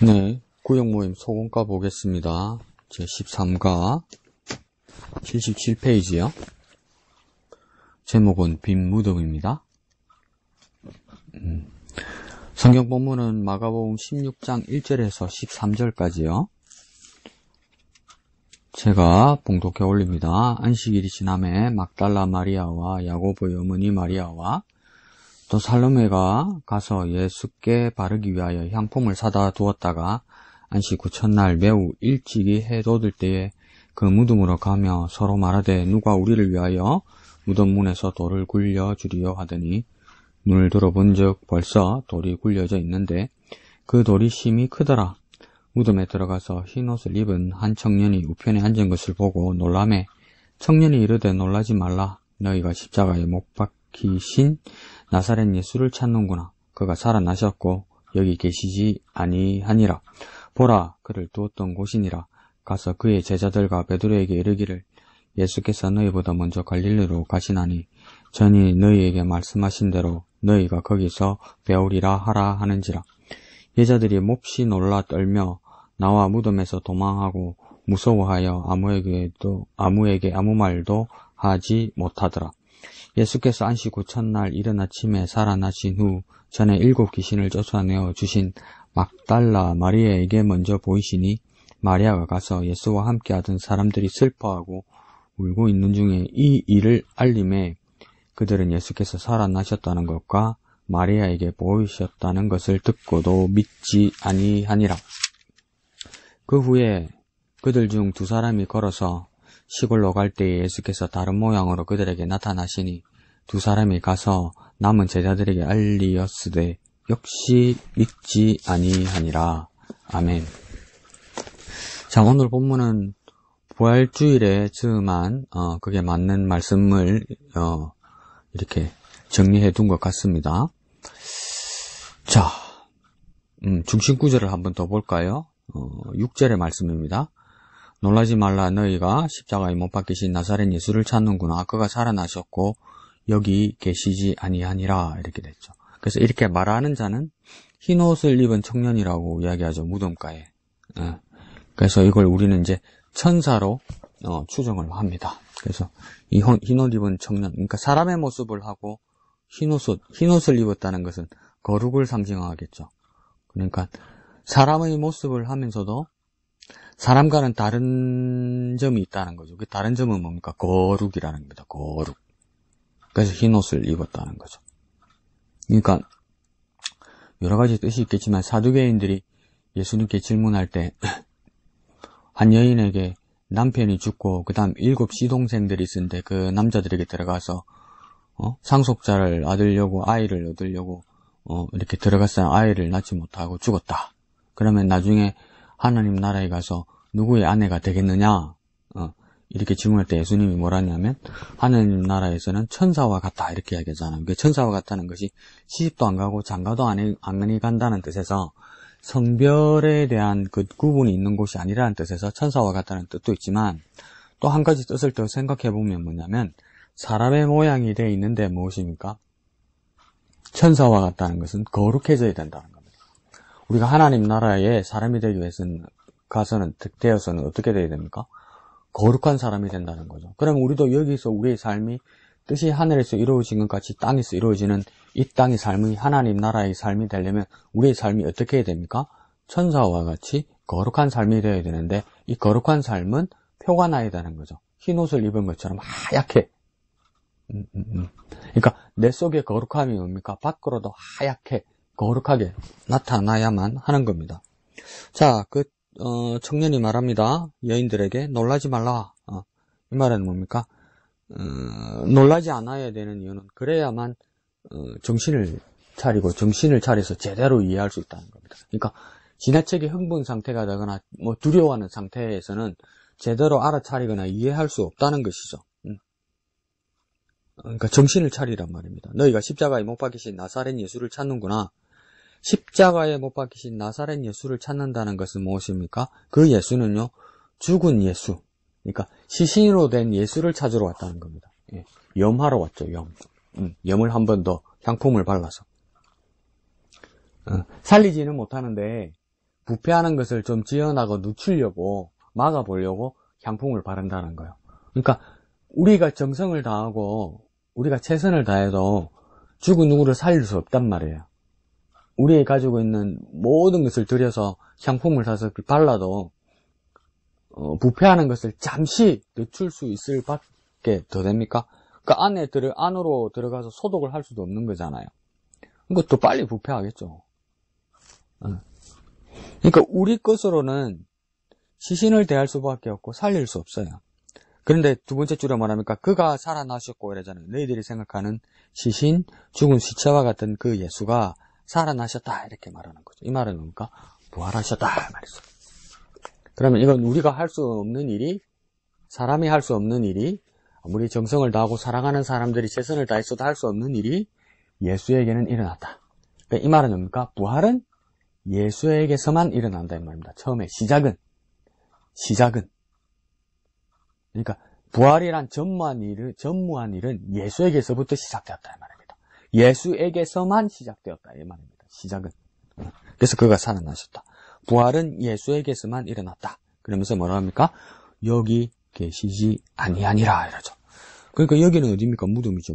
네, 구역모임 소공과 보겠습니다. 제 13과 77페이지요. 제목은 빈 무덤입니다. 성경 본문은 마가복음 16장 1절에서 13절까지요. 제가 봉독해 올립니다. 안식일이 지남에 막달라 마리아와 야고보의 어머니 마리아와 또 살로메가 가서 예수께 바르기 위하여 향품을 사다 두었다가 안식 후 첫날 매우 일찍이 해 돋을 때에 그 무덤으로 가며 서로 말하되 누가 우리를 위하여 무덤 문에서 돌을 굴려 주리요 하더니 눈을 들어본즉 벌써 돌이 굴려져 있는데 그 돌이 심히 크더라. 무덤에 들어가서 흰 옷을 입은 한 청년이 우편에 앉은 것을 보고 놀라매 청년이 이르되 놀라지 말라. 너희가 십자가에 못 박히신 나사렛 예수를 찾는구나. 그가 살아나셨고 여기 계시지 아니하니라. 보라, 그를 두었던 곳이니라. 가서 그의 제자들과 베드로에게 이르기를 예수께서 너희보다 먼저 갈릴리로 가시나니 전이 너희에게 말씀하신 대로 너희가 거기서 배우리라 하라 하는지라. 여자들이 몹시 놀라 떨며 나와 무덤에서 도망하고 무서워하여 아무에게 아무 말도 하지 못하더라. 예수께서 안식 후 첫날 이른 아침에 살아나신 후 전에 7 귀신을 쫓아내어 주신 막달라 마리아에게 먼저 보이시니 마리아가 가서 예수와 함께 하던 사람들이 슬퍼하고 울고 있는 중에 이 일을 알림에 그들은 예수께서 살아나셨다는 것과 마리아에게 보이셨다는 것을 듣고도 믿지 아니하니라. 그 후에 그들 중 2 사람이 걸어서 시골로 갈 때에 예수께서 다른 모양으로 그들에게 나타나시니 2 사람이 가서 남은 제자들에게 알리었으되 역시 믿지 아니하니라. 아멘. 자, 오늘 본문은 부활주일에 즈음한 그게 맞는 말씀을 이렇게 정리해 둔 것 같습니다. 자, 중심 구절을 한번 더 볼까요? 6절의 말씀입니다. 놀라지 말라. 너희가 십자가에 못 박히신 나사렛 예수를 찾는구나. 그가 살아나셨고 여기 계시지 아니하니라. 이렇게 됐죠. 그래서 이렇게 말하는 자는 흰 옷을 입은 청년이라고 이야기하죠. 무덤가에. 그래서 이걸 우리는 이제 천사로 추정을 합니다. 그래서 이 흰 옷 입은 청년, 그러니까 사람의 모습을 하고 흰 옷을 입었다는 것은 거룩을 상징하겠죠. 그러니까 사람의 모습을 하면서도 사람과는 다른 점이 있다는 거죠. 그 다른 점은 뭡니까? 거룩이라는 겁니다. 거룩. 그래서 흰 옷을 입었다는 거죠. 그러니까 여러 가지 뜻이 있겠지만 사두개인들이 예수님께 질문할 때 한 여인에게 남편이 죽고 그 다음 7 시동생들이 있었는데 그 남자들에게 들어가서 상속자를 아이를 얻으려고 이렇게 들어갔으나 아이를 낳지 못하고 죽었다. 그러면 나중에 하나님 나라에 가서 누구의 아내가 되겠느냐? 이렇게 질문할 때 예수님이 뭐라냐면 하나님 나라에서는 천사와 같다 이렇게 이야기하잖아요. 그 천사와 같다는 것이 시집도 안 가고 장가도 안 간다는 뜻에서 성별에 대한 그 구분이 있는 곳이 아니라는 뜻에서 천사와 같다는 뜻도 있지만 또 한 가지 뜻을 더 생각해 보면 뭐냐면 사람의 모양이 되어 있는데 무엇입니까? 천사와 같다는 것은 거룩해져야 된다는 겁니다. 우리가 하나님 나라에 사람이 되기 위해서는 되어서는 어떻게 돼야 됩니까? 거룩한 사람이 된다는 거죠. 그럼 우리도 여기서 우리의 삶이 뜻이 하늘에서 이루어진 것 같이 땅에서 이루어지는 이 땅의 삶이 하나님 나라의 삶이 되려면 우리의 삶이 어떻게 해야 됩니까? 천사와 같이 거룩한 삶이 되어야 되는데 이 거룩한 삶은 표가 나야 되는 거죠. 흰 옷을 입은 것처럼 하얗게. 그러니까 내 속에 거룩함이 뭡니까? 밖으로도 하얗게 거룩하게 나타나야만 하는 겁니다. 자, 청년이 말합니다. 여인들에게 놀라지 말라. 이 말은 뭡니까? 놀라지 않아야 되는 이유는 그래야만 정신을 차려서 제대로 이해할 수 있다는 겁니다. 그러니까 지나치게 흥분 상태가 되거나 두려워하는 상태에서는 제대로 알아차리거나 이해할 수 없다는 것이죠. 그러니까 정신을 차리란 말입니다. 너희가 십자가에 못 박히신 나사렛 예수를 찾는구나. 십자가에 못 박히신 나사렛 예수를 찾는다는 것은 무엇입니까? 그 예수는요, 죽은 예수. 그러니까 시신으로 된 예수를 찾으러 왔다는 겁니다. 염하러 왔죠, 염. 염을 한 번 더 향품을 발라서. 살리지는 못하는데 부패하는 것을 좀 지연하고 늦추려고 막아보려고 향품을 바른다는 거예요. 그러니까 우리가 정성을 다하고 우리가 최선을 다해도 죽은 누구를 살릴 수 없단 말이에요. 우리가 가지고 있는 모든 것을 들여서 향품을 사서 발라도 부패하는 것을 잠시 늦출 수 있을 밖에 더 됩니까? 그 안으로 들어가서 소독을 할 수도 없는 거잖아요. 그것도 빨리 부패하겠죠. 그러니까 우리 것으로는 시신을 대할 수밖에 없고 살릴 수 없어요. 그런데 두 번째 줄에 뭐랍니까? 그가 살아나셨고 이러잖아요. 너희들이 생각하는 시신, 죽은 시체와 같은 그 예수가 살아나셨다 이렇게 말하는 거죠. 이 말은 뭡니까? 부활하셨다 말이죠. 그러면 이건 우리가 할 수 없는 일이, 사람이 할 수 없는 일이, 아무리 정성을 다하고 사랑하는 사람들이 최선을 다했어도 할 수 없는 일이 예수에게는 일어났다. 그러니까 이 말은 뭡니까? 부활은 예수에게서만 일어난다 이 말입니다. 처음에 시작은 그러니까 부활이란 전무한 일은 예수에게서부터 시작되었다 이 말입니다. 예수에게서만 시작되었다 이 말입니다. 시작은. 그래서 그가 살아나셨다. 부활은 예수에게서만 일어났다. 그러면서 뭐라 합니까? 여기 계시지 아니하니라 이러죠. 그러니까 여기는 어디입니까? 무덤이죠.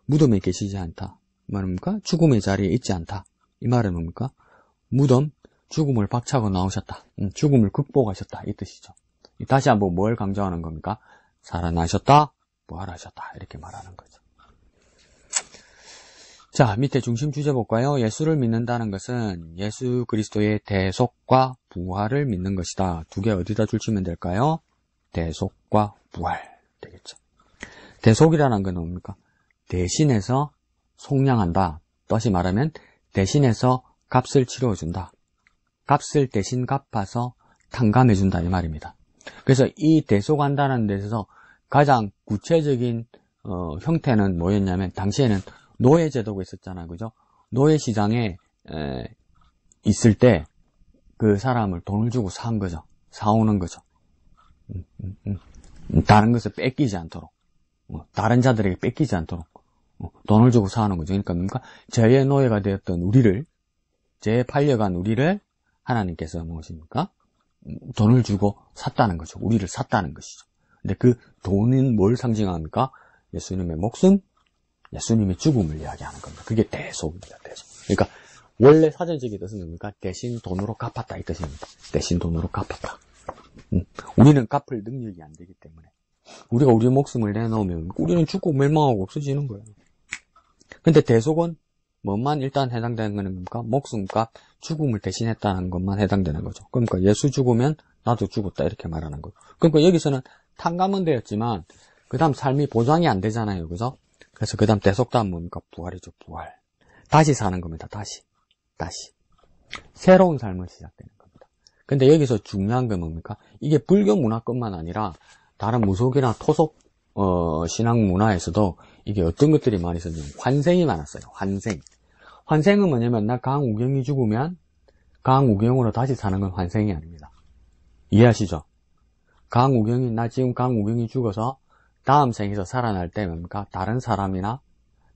무덤에 계시지 않다. 이 말입니까? 죽음의 자리에 있지 않다. 이 말은 뭡니까? 무덤, 죽음을 박차고 나오셨다. 죽음을 극복하셨다. 이 뜻이죠. 다시 한번 뭘 강조하는 겁니까? 살아나셨다, 부활하셨다. 이렇게 말하는 거죠. 자, 밑에 중심 주제 볼까요? 예수를 믿는다는 것은 예수 그리스도의 대속과 부활을 믿는 것이다. 두 개 어디다 줄치면 될까요? 대속과 부활 되겠죠. 대속이라는 건 뭡니까? 대신해서 속량한다. 다시 말하면 대신해서 값을 치러준다. 값을 대신 갚아서 탕감해준다 이 말입니다. 그래서 이 대속한다는 데서 가장 구체적인 형태는 뭐였냐면 당시에는 노예제도가 있었잖아요. 그죠? 노예시장에 있을 때 그 사람을 돈을 주고 산 거죠. 사오는 거죠. 다른 것을 뺏기지 않도록 다른 자들에게 뺏기지 않도록 돈을 주고 사는 거죠. 그러니까 뭡니까? 죄의 노예가 되었던 우리를, 죄에 팔려간 우리를 하나님께서 무엇입니까? 돈을 주고 샀다는 거죠. 우리를 샀다는 것이죠. 근데 그 돈은 뭘 상징합니까? 예수님의 목숨, 예수님의 죽음을 이야기하는 겁니다. 그게 대속입니다. 대속. 그러니까 원래 사전적인 뜻은 뭡니까? 대신 돈으로 갚았다 이 뜻입니다. 대신 돈으로 갚았다. 우리는 갚을 능력이 안 되기 때문에 우리가 우리 목숨을 내놓으면 우리는 죽고 멸망하고 없어지는 거예요. 근데 대속은 뭐만 일단 해당되는 거는 뭡니까? 목숨값, 죽음을 대신했다는 것만 해당되는 거죠. 그러니까 예수 죽으면 나도 죽었다 이렇게 말하는 거죠. 그러니까 여기서는 탕감은 되었지만 그 다음 삶이 보장이 안 되잖아요. 그죠? 그래서 그 다음 대속 다음 뭡니까? 부활이죠. 부활. 다시 사는 겁니다. 다시. 새로운 삶을 시작되는 겁니다. 근데 여기서 중요한 건 뭡니까? 이게 불교 문화뿐만 아니라 다른 무속이나 토속 신앙 문화에서도 이게 어떤 것들이 많이 있었냐면 환생이 많았어요. 환생은 뭐냐면 나 강우경이 죽으면 강우경으로 다시 사는 건 환생이 아닙니다. 이해하시죠? 나 지금 강우경이 죽어서 다음 생에서 살아날 때 뭡니까? 다른 사람이나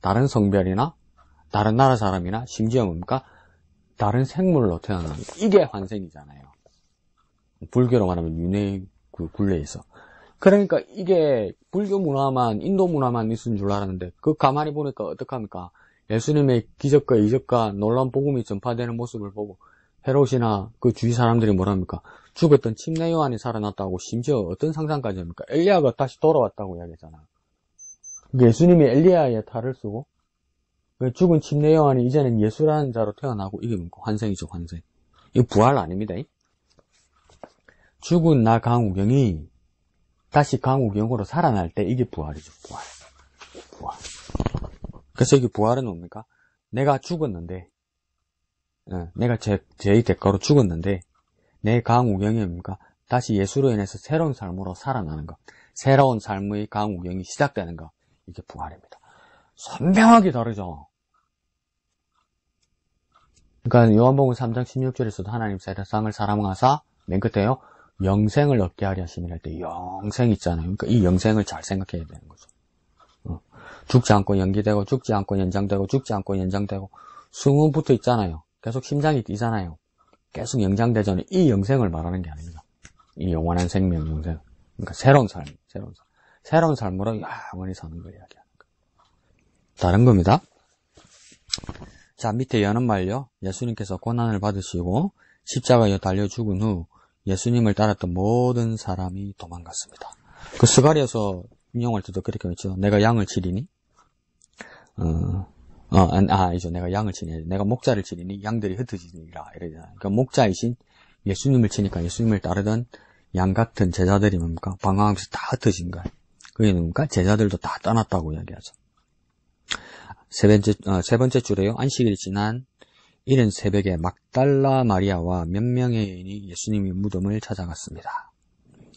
다른 성별이나 다른 나라 사람이나 심지어 뭡니까? 다른 생물로 태어나는 이게 환생이잖아요. 불교로 말하면 윤회 그 굴레에서. 그러니까 이게 불교 문화만, 인도 문화만 있은 줄 알았는데 그 가만히 보니까 어떡합니까? 예수님의 기적과 이적과 놀라운 복음이 전파되는 모습을 보고 헤롯이나 그 주위 사람들이 뭐랍니까? 죽었던 침례 요한이 살아났다고 심지어 어떤 상상까지 합니까? 엘리야가 다시 돌아왔다고 이야기했잖아요. 예수님이 엘리야의 탈을 쓰고 죽은 침례 요한이 이제는 예수라는 자로 태어나고 이게 뭡니까? 환생이죠, 환생. 이거 부활 아닙니다. 죽은 나 강우경이 다시 강우경으로 살아날 때 이게 부활이죠, 부활. 그래서 이게 부활은 뭡니까? 내가 죽었는데, 내가 죄의 대가로 죽었는데, 내 강우경이 뭡니까? 다시 예수로 인해서 새로운 삶으로 살아나는 것. 새로운 삶의 강우경이 시작되는 것. 이게 부활입니다. 선명하게 다르죠. 그러니까 요한복음 3장 16절에서도 하나님 세상을 사랑하사 맨 끝에요. 영생을 얻게 하려 하심이라 할 때 영생 있잖아요. 그러니까 이 영생을 잘 생각해야 되는 거죠. 죽지 않고 연기되고 죽지 않고 연장되고 죽지 않고 연장되고 숨은 붙어 있잖아요. 계속 심장이 뛰잖아요. 계속 연장되잖아요. 이 영생을 말하는 게 아닙니다. 이 영원한 생명, 영생. 그러니까 새로운 삶. 새로운 삶으로 영원히 사는 걸 이야기하는 거예요. 다른 겁니다. 자, 밑에 여는 말요. 예수님께서 고난을 받으시고 십자가에 달려 죽은 후 예수님을 따랐던 모든 사람이 도망갔습니다. 그 스가랴서 인용할 때도 그렇게 했죠. 내가 양을 치리니 아니죠. 내가 양을 치니 내가 목자를 치리니 양들이 흩어지리라 이러잖아요. 그러니까 목자이신 예수님을 치니까 예수님을 따르던 양 같은 제자들이 뭡니까? 방황하면서 다 흩어진 거예요. 그게 뭡니까? 제자들도 다 떠났다고 이야기하죠. 세 번째 줄에요. 안식일이 지난 이른 새벽에 막달라 마리아와 몇 명의 여인이 예수님의 무덤을 찾아갔습니다.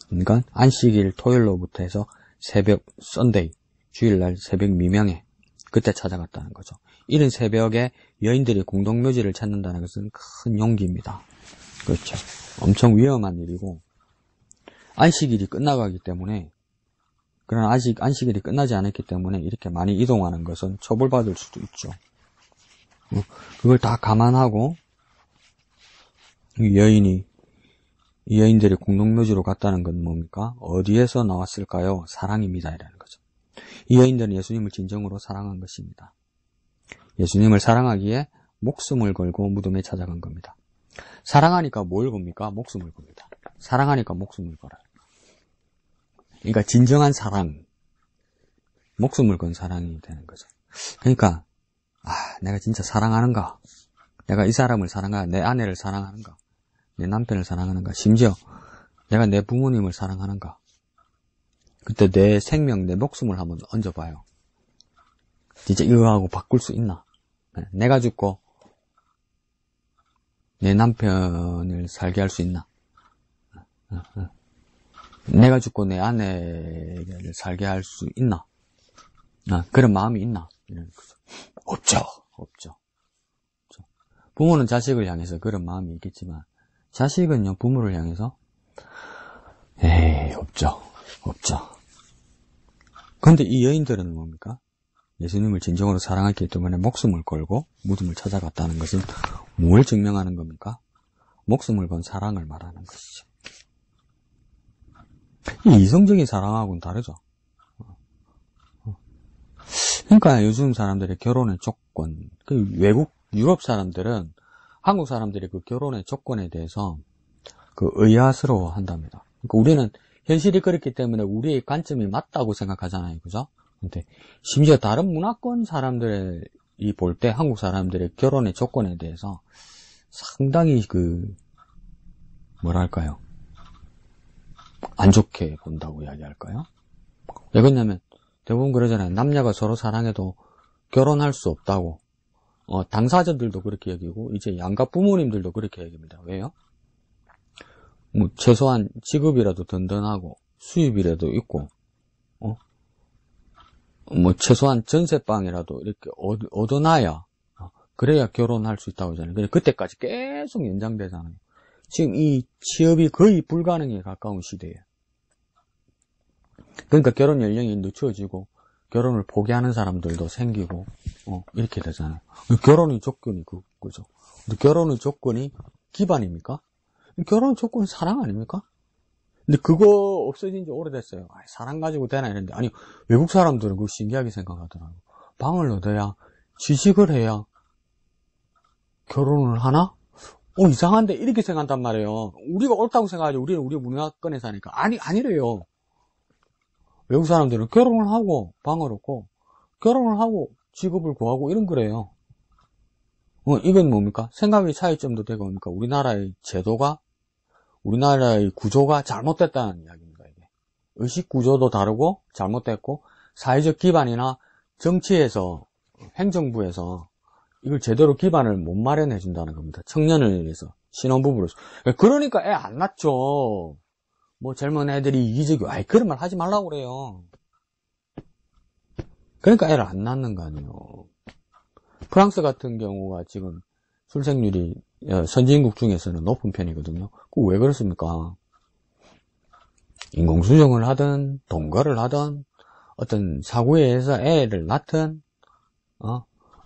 그러니까 안식일 토요일로부터 해서 새벽 썬데이 주일날 새벽 미명에 그때 찾아갔다는 거죠. 이른 새벽에 여인들이 공동묘지를 찾는다는 것은 큰 용기입니다. 그렇죠. 엄청 위험한 일이고 안식일이 끝나가기 때문에 그러나 아직 안식일이 끝나지 않았기 때문에 이렇게 많이 이동하는 것은 처벌받을 수도 있죠. 그걸 다 감안하고 이 여인들이 공동묘지로 갔다는 건 뭡니까? 어디에서 나왔을까요? 사랑입니다. 이라는 거죠. 이 여인들은 예수님을 진정으로 사랑한 것입니다. 예수님을 사랑하기에 목숨을 걸고 무덤에 찾아간 겁니다. 사랑하니까 뭘 겁니까? 목숨을 겁니다. 사랑하니까 목숨을 걸어요. 그러니까 진정한 사랑, 목숨을 건 사랑이 되는 거죠. 그러니까 내가 진짜 사랑하는가? 내가 이 사람을 사랑하는가? 내 아내를 사랑하는가? 내 남편을 사랑하는가? 심지어 내가 내 부모님을 사랑하는가? 그때 내 생명, 내 목숨을 한번 얹어봐요. 진짜 이거하고 바꿀 수 있나? 내가 죽고 내 남편을 살게 할 수 있나? 내가 죽고 내 아내를 살게 할 수 있나? 그런 마음이 있나? 이런 거죠. 없죠. 부모는 자식을 향해서 그런 마음이 있겠지만 자식은요 부모를 향해서 없죠. 그런데 이 여인들은 뭡니까? 예수님을 진정으로 사랑했기 때문에 목숨을 걸고 무덤을 찾아갔다는 것은 뭘 증명하는 겁니까? 목숨을 건 사랑을 말하는 것이죠. 이 이성적인 사랑하고는 다르죠. 그러니까 요즘 사람들의 결혼의 조건, 외국 유럽 사람들은 한국 사람들이 그 결혼의 조건에 대해서 의아스러워 한답니다. 그러니까 우리는 현실이 그렇기 때문에 우리의 관점이 맞다고 생각하잖아요. 그죠? 근데 심지어 다른 문화권 사람들이 볼 때 한국 사람들의 결혼의 조건에 대해서 상당히 뭐랄까요? 안 좋게 본다고 이야기할까요? 왜 그러냐면 대부분 그러잖아요. 남녀가 서로 사랑해도 결혼할 수 없다고. 당사자들도 그렇게 얘기고 이제 양가 부모님들도 그렇게 얘기합니다. 왜요? 최소한 직업이라도 든든하고 수입이라도 있고 최소한 전세방이라도 이렇게 얻어놔야 그래야 결혼할 수 있다고 하잖아요. 근데 그때까지 계속 연장되잖아요. 지금 이 취업이 거의 불가능에 가까운 시대예요. 그러니까 결혼 연령이 늦춰지고 결혼을 포기하는 사람들도 생기고 이렇게 되잖아요. 결혼의 조건이 그거죠. 근데 결혼의 조건이 기반입니까? 결혼 조건은 사랑 아닙니까? 근데 그거 없어진 지 오래됐어요. 사랑 가지고 되나 이랬는데 아니 외국 사람들은 그거 신기하게 생각하더라고요. 방을 얻어야 취직을 해야 결혼을 하나? 이상한데 이렇게 생각한단 말이에요. 우리가 옳다고 생각하죠. 우리는 우리 문화권에 사니까 아니래요. 외국 사람들은 결혼을 하고 방을 얻고 결혼을 하고 직업을 구하고 이런 거래요. 이건 뭡니까? 생각의 차이점도 되고 뭡니까? 우리나라의 제도가 우리나라의 구조가 잘못됐다는 이야기입니다. 이게 의식 구조도 다르고 잘못됐고 사회적 기반이나 정치에서 행정부에서 이걸 제대로 기반을 못 마련해 준다는 겁니다. 청년을 위해서 신혼부부로서. 그러니까 애 안 낳죠. 젊은 애들이 이기적이고 그런 말 하지 말라고 그래요. 그러니까 애를 안 낳는 거 아니에요. 프랑스 같은 경우가 지금 출생률이 선진국 중에서는 높은 편이거든요. 그거 왜 그렇습니까? 인공수정을 하든 동거를 하든 어떤 사고에 의해서 애를 낳든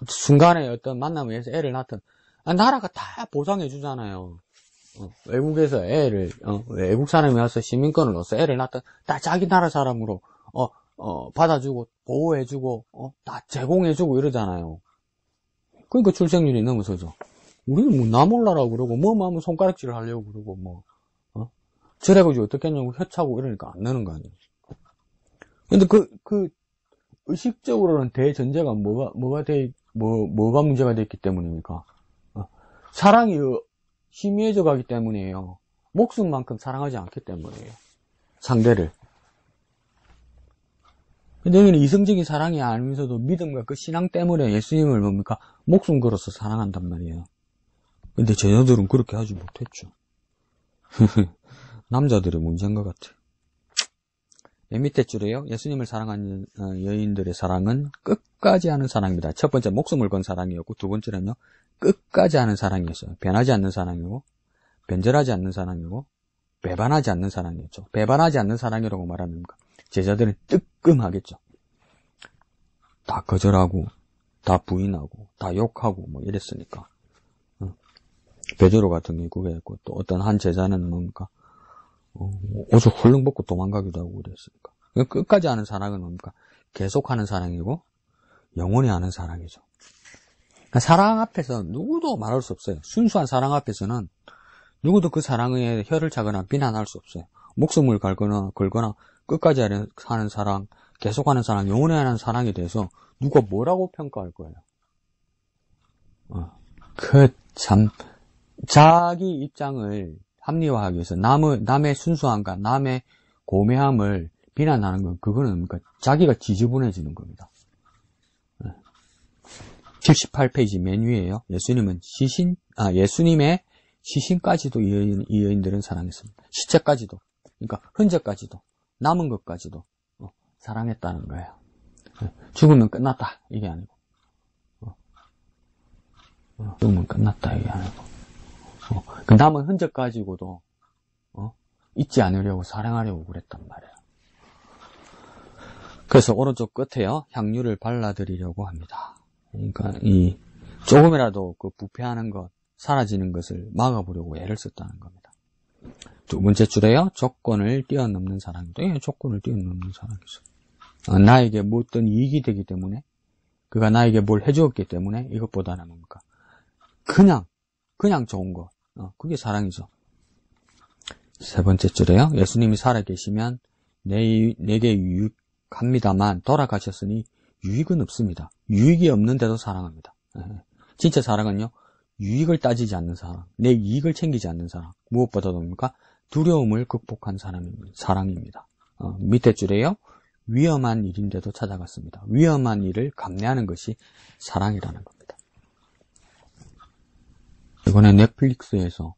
순간에 어떤 만남에 의해서 애를 낳든 나라가 다 보상해 주잖아요. 외국에서 외국 사람이 와서 시민권을 얻어서 애를 낳다, 다 자기 나라 사람으로, 받아주고, 보호해주고, 다 제공해주고 이러잖아요. 그러니까 출생률이 넘어서죠. 우리는 뭐, 나 몰라라고 그러고, 뭐 하면 손가락질을 하려고 그러고, 저래가지고 어떻게 했냐고 혀차고 이러니까 안 나는 거 아니에요. 근데 의식적으로는 대전제가 뭐가 문제가 됐기 때문입니까? 사랑이 희미해져 가기 때문이에요. 목숨만큼 사랑하지 않기 때문이에요. 상대를. 근데 여기는 이성적인 사랑이 아니면서도 믿음과 그 신앙 때문에 예수님을 뭡니까? 목숨 걸어서 사랑한단 말이에요. 근데 저녀들은 그렇게 하지 못했죠. 남자들의 문제인 것 같아요. 맨 밑에 줄에요. 예수님을 사랑하는 여인들의 사랑은 끝까지 하는 사랑입니다. 첫 번째 목숨을 건 사랑이었고, 두 번째는요, 끝까지 하는 사랑이었어요. 변하지 않는 사랑이고, 변절하지 않는 사랑이고, 배반하지 않는 사랑이었죠. 배반하지 않는 사랑이라고 말하는 거. 제자들은 뜨끔하겠죠. 다 거절하고, 다 부인하고, 다 욕하고, 뭐 이랬으니까. 베드로 같은 게 그게 있고, 또 어떤 한 제자는 뭡니까? 옷을 훌렁 벗고 도망가기도 하고 그랬으니까. 끝까지 하는 사랑은 뭡니까? 계속하는 사랑이고, 영원히 하는 사랑이죠. 그러니까 사랑 앞에서 누구도 말할 수 없어요. 순수한 사랑 앞에서는 누구도 그 사랑에 혀를 차거나 비난할 수 없어요. 목숨을 걸거나 끝까지 하는 사랑, 계속하는 사랑, 영원히 하는 사랑에 대해서 누가 뭐라고 평가할 거예요. 자기 입장을 합리화하기 위해서 남의 순수함과 남의 고매함을 비난하는 건 그거는 뭡니까? 자기가 지저분해지는 겁니다. 78페이지 맨 위에요. 예수님의 시신까지도 이 여인들은 사랑했습니다. 시체까지도, 그러니까 흔적까지도, 남은 것까지도 사랑했다는 거예요. 죽으면 끝났다 이게 아니고, 죽으면 끝났다 이게 아니고, 그 남은 흔적 가지고도 잊지 않으려고 사랑하려고 그랬단 말이에요. 그래서 오른쪽 끝에요, 향유를 발라드리려고 합니다. 그러니까 조금이라도 그 부패하는 것, 사라지는 것을 막아보려고 애를 썼다는 겁니다. 두 번째 줄에요, 조건을 뛰어넘는 사랑이다. 예, 조건을 뛰어넘는 사랑이죠. 나에게 뭐 어떤 이익이 되기 때문에, 그가 나에게 뭘 해주었기 때문에 이것보다는 뭡니까? 그냥 좋은 것. 그게 사랑이죠. 세 번째 줄에요, 예수님이 살아계시면 내게 유익합니다만 돌아가셨으니 유익은 없습니다. 유익이 없는데도 사랑합니다. 진짜 사랑은요, 유익을 따지지 않는 사랑, 내 이익을 챙기지 않는 사랑, 무엇보다도 뭡니까? 두려움을 극복한 사랑입니다. 밑에 줄에요, 위험한 일인데도 찾아갔습니다. 위험한 일을 감내하는 것이 사랑이라는 겁니다. 이번에 넷플릭스에서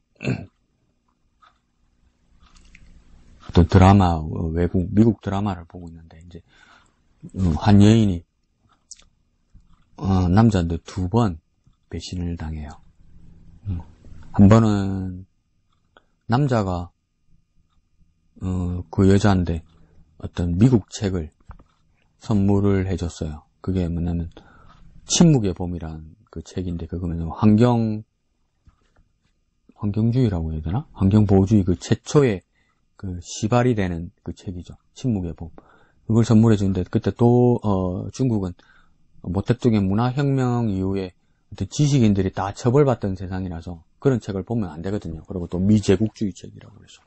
어떤 드라마, 미국 드라마를 보고 있는데, 이제, 한 여인이, 남자인데 2번 배신을 당해요. 한 번은, 남자가, 그 여자한테 어떤 미국 책을 선물을 해줬어요. 그게 뭐냐면, 침묵의 봄이란 그 책인데, 그거는 환경주의라고 해야 되나? 환경보호주의 그 최초의 그 시발이 되는 그 책이죠. 침묵의 봄. 그걸 선물해 주는데, 그때 또, 중국은 모택적인 문화혁명 이후에 어떤 지식인들이 다 처벌받던 세상이라서 그런 책을 보면 안 되거든요. 그리고 또 미제국주의 책이라고 그래서.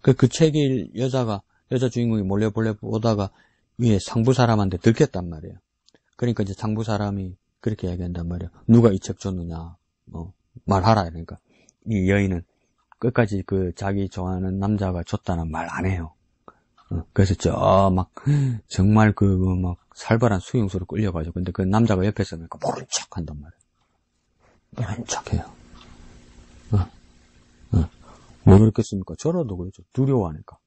그 책을 여자 주인공이 몰래 보다가 위에 상부 사람한테 들켰단 말이에요. 그러니까 이제 상부 사람이 그렇게 얘기한단 말이에요. 누가 이 책 줬느냐, 말하라. 그러니까 이 여인은 끝까지 그 자기 좋아하는 남자가 줬다는 말 안 해요. 그래서 정말 막 살벌한 수용소로 끌려가죠. 근데 그 남자가 옆에서 모른 척 한단 말이에요. 모른 척 해요. 왜 그렇겠습니까? 저라도 그렇죠. 두려워하니까.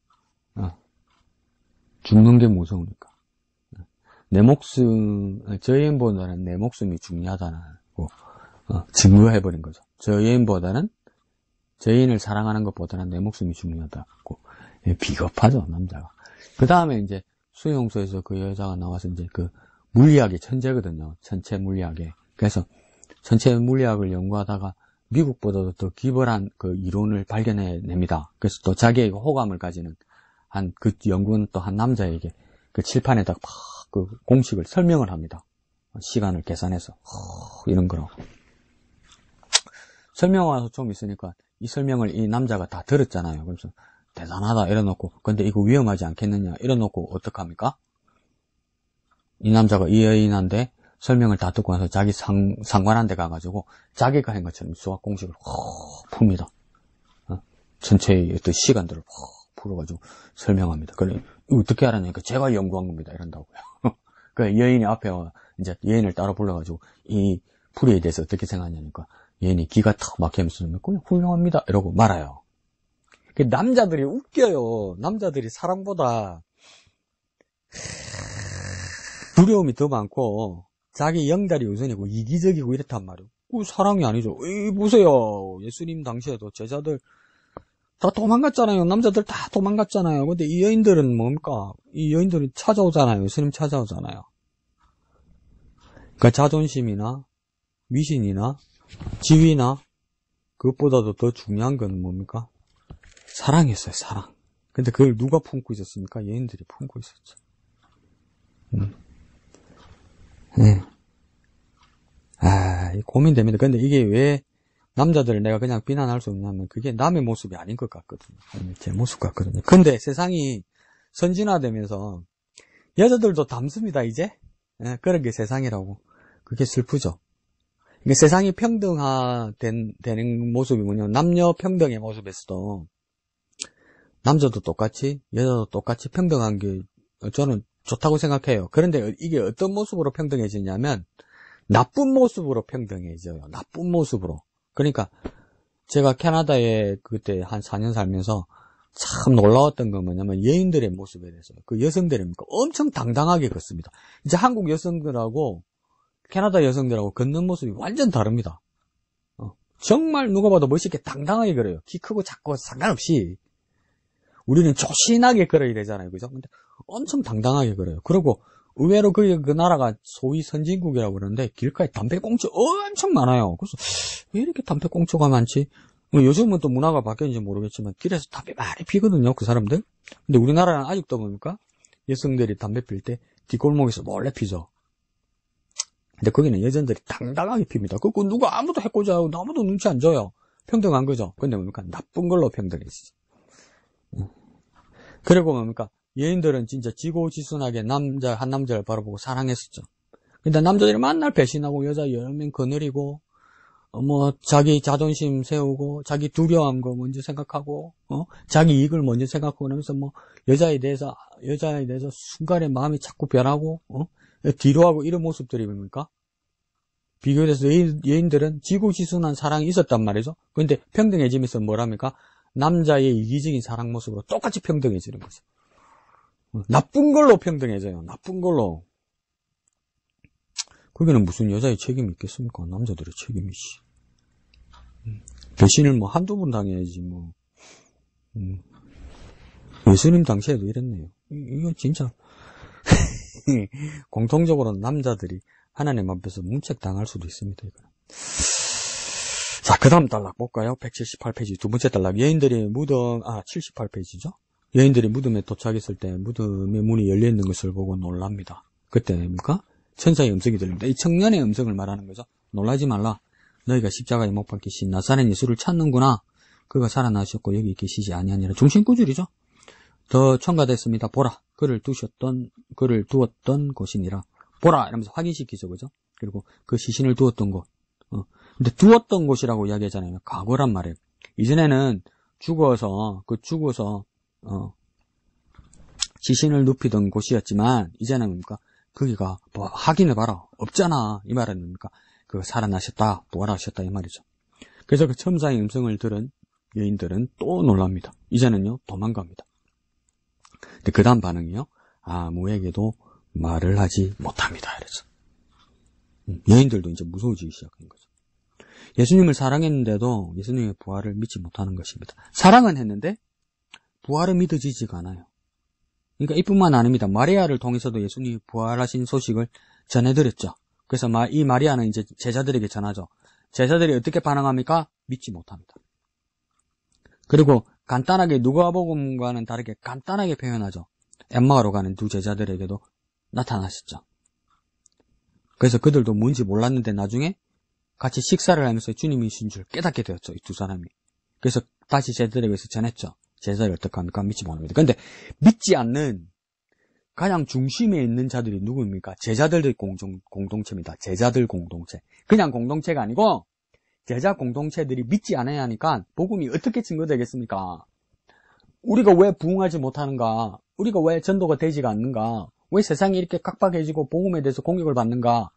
죽는 게 무서우니까. 내 목숨, 저 여인보다는 내 목숨이 중요하다고, 증거해버린 거죠. 저 여인보다는, 저 여인을 사랑하는 것보다는 내 목숨이 중요하다고. 비겁하죠, 남자가. 그 다음에 이제 수용소에서 그 여자가 나와서 이제 그 물리학의 천재거든요. 전체 물리학에. 그래서 전체 물리학을 연구하다가 미국보다도 더 기벌한 그 이론을 발견해냅니다. 그래서 또 자기의 호감을 가지는 그 연구는 또 한 남자에게 그 칠판에다 막 그 공식을 설명을 합니다. 시간을 계산해서 이런 거라고. 설명 와서 좀 있으니까 이 설명을 이 남자가 다 들었잖아요. 그래서 대단하다 이래놓고, 근데 이거 위험하지 않겠느냐 이래놓고 어떡합니까? 이 남자가 이 여인한테 설명을 다 듣고 나서 자기 상관한테 가가지고 자기가 한 것처럼 수학 공식을 풉니다. 전체의 어떤 시간들을 풀어가지고 설명합니다. 그래, 이거 어떻게 알았냐니까 제가 연구한 겁니다. 이런다고요. 그 여인이 앞에 이제 여인을 따로 불러가지고 이 풀이에 대해서 어떻게 생각하냐니까 여인이 기가 탁 막히면서 그냥 훌륭합니다. 이러고 말아요. 남자들이 웃겨요. 남자들이 사랑보다 두려움이 더 많고 자기 영달이 우선이고 이기적이고 이렇단 말이에요. 사랑이 아니죠. 보세요. 예수님 당시에도 제자들 다 도망갔잖아요. 남자들 다 도망갔잖아요. 근데 이 여인들은 뭡니까? 이 여인들은 찾아오잖아요. 예수님 찾아오잖아요. 그러니까 자존심이나 미신이나 지위나 그것보다도 더 중요한 건 뭡니까? 사랑이었어요. 사랑. 근데 그걸 누가 품고 있었습니까? 여인들이 품고 있었죠. 고민됩니다. 근데 이게 왜 남자들을 내가 그냥 비난할 수 없냐면 그게 남의 모습이 아닌 것 같거든요. 제 모습 같거든요. 근데 세상이 선진화되면서 여자들도 담습니다, 이제. 그런 게 세상이라고. 그게 슬프죠. 그러니까 세상이 평등화되는 모습이 뭐냐면 남녀 평등의 모습에서도 남자도 똑같이 여자도 똑같이 평등한 게 저는 좋다고 생각해요. 그런데 이게 어떤 모습으로 평등해지냐면 나쁜 모습으로 평등해져요. 나쁜 모습으로. 그러니까 제가 캐나다에 그때 한 4년 살면서 참 놀라웠던 건 뭐냐면 여인들의 모습에 대해서 그 여성들이 엄청 당당하게 걷습니다. 이제 한국 여성들하고 캐나다 여성들하고 걷는 모습이 완전 다릅니다. 정말 누가 봐도 멋있게 당당하게 걸어요. 키 크고 작고 상관없이. 우리는 조신하게 걸어야 되잖아요. 그죠? 근데 엄청 당당하게 걸어요. 그리고 의외로 그 나라가 소위 선진국이라고 그러는데 길가에 담배꽁초 엄청 많아요. 그래서 왜 이렇게 담배꽁초가 많지? 요즘은 또 문화가 바뀌었는지 모르겠지만 길에서 담배 많이 피거든요. 그 사람들. 근데 우리나라는 아직도 뭡니까? 여성들이 담배 필 때 뒷골목에서 몰래 피죠. 근데 거기는 여전들이 당당하게 핍니다. 그거 누가 아무도 해코지 하고 아무도 눈치 안 줘요. 평등한 거죠. 근데 뭡니까? 나쁜 걸로 평등해지죠. 그리고 뭡니까? 여인들은 진짜 지고지순하게 한 남자를 바라보고 사랑했었죠. 근데 남자들이 맨날 배신하고 여자 여러 명 거느리고 자기 자존심 세우고 자기 두려워한 거 먼저 생각하고 자기 이익을 먼저 생각하고 그러면서 여자에 대해서 순간에 마음이 자꾸 변하고 뒤로 하고 이런 모습들이 뭡니까? 비교해서 여인들은 지고지순한 사랑이 있었단 말이죠. 근데 평등해지면서 뭐랍니까? 남자의 이기적인 사랑 모습으로 똑같이 평등해지는 거죠. 나쁜 걸로 평등해져요. 나쁜 걸로. 거기는 무슨 여자의 책임이 있겠습니까? 남자들의 책임이지. 배신을 한두 번 당해야지 예수님 당시에도 이랬네요. 이거 진짜 공통적으로 남자들이 하나님 앞에서 문책당할 수도 있습니다. 이거는. 자, 그 다음 단락 볼까요? 178페이지 두 번째 단락. 여인들이 78페이지죠? 여인들이 무덤에 도착했을 때 무덤의 문이 열려있는 것을 보고 놀랍니다. 그때 뭡니까? 천사의 음성이 들립니다. 이 청년의 음성을 말하는 거죠. 놀라지 말라. 너희가 십자가에 못 박히신 나사렛 예수를 찾는구나. 그가 살아나셨고 여기 계시지 아니하니라. 중심구절이죠. 더 첨가됐습니다. 보라. 그를 두었던 곳이니라. 보라! 이러면서 확인시키죠. 그죠? 그리고 그 시신을 두었던 곳. 근데 두었던 곳이라고 이야기하잖아요. 과거란 말이에요. 이전에는 죽어서 시신을 눕히던 곳이었지만, 이제는 뭡니까? 거기가, 확인해봐라. 없잖아. 이 말은 뭡니까? 살아나셨다. 부활하셨다. 이 말이죠. 그래서 그 천사의 음성을 들은 여인들은 또 놀랍니다. 이제는요, 도망갑니다. 근데 그 다음 반응이요. 아무에게도 말을 하지 못합니다. 이래서. 여인들도 이제 무서워지기 시작한 거죠. 예수님을 사랑했는데도 예수님의 부활을 믿지 못하는 것입니다. 사랑은 했는데 부활은 믿어지지가 않아요. 그러니까 이뿐만 아닙니다. 마리아를 통해서도 예수님이 부활하신 소식을 전해드렸죠. 그래서 이 마리아는 이제 제자들에게 전하죠. 제자들이 어떻게 반응합니까? 믿지 못합니다. 그리고 간단하게 누가복음과는 다르게 간단하게 표현하죠. 엠마오로 가는 두 제자들에게도 나타나셨죠. 그래서 그들도 뭔지 몰랐는데 나중에 같이 식사를 하면서 주님이신 줄 깨닫게 되었죠. 이 두 사람이. 그래서 다시 제자들에게서 전했죠. 제자들이 어떡합니까? 믿지 못합니다. 그런데 믿지 않는 가장 중심에 있는 자들이 누구입니까? 제자들의 공동체입니다. 제자들 공동체. 그냥 공동체가 아니고 제자 공동체들이 믿지 않아야 하니까 복음이 어떻게 증거되겠습니까? 우리가 왜 부흥하지 못하는가? 우리가 왜 전도가 되지가 않는가? 왜 세상이 이렇게 깍박해지고 복음에 대해서 공격을 받는가?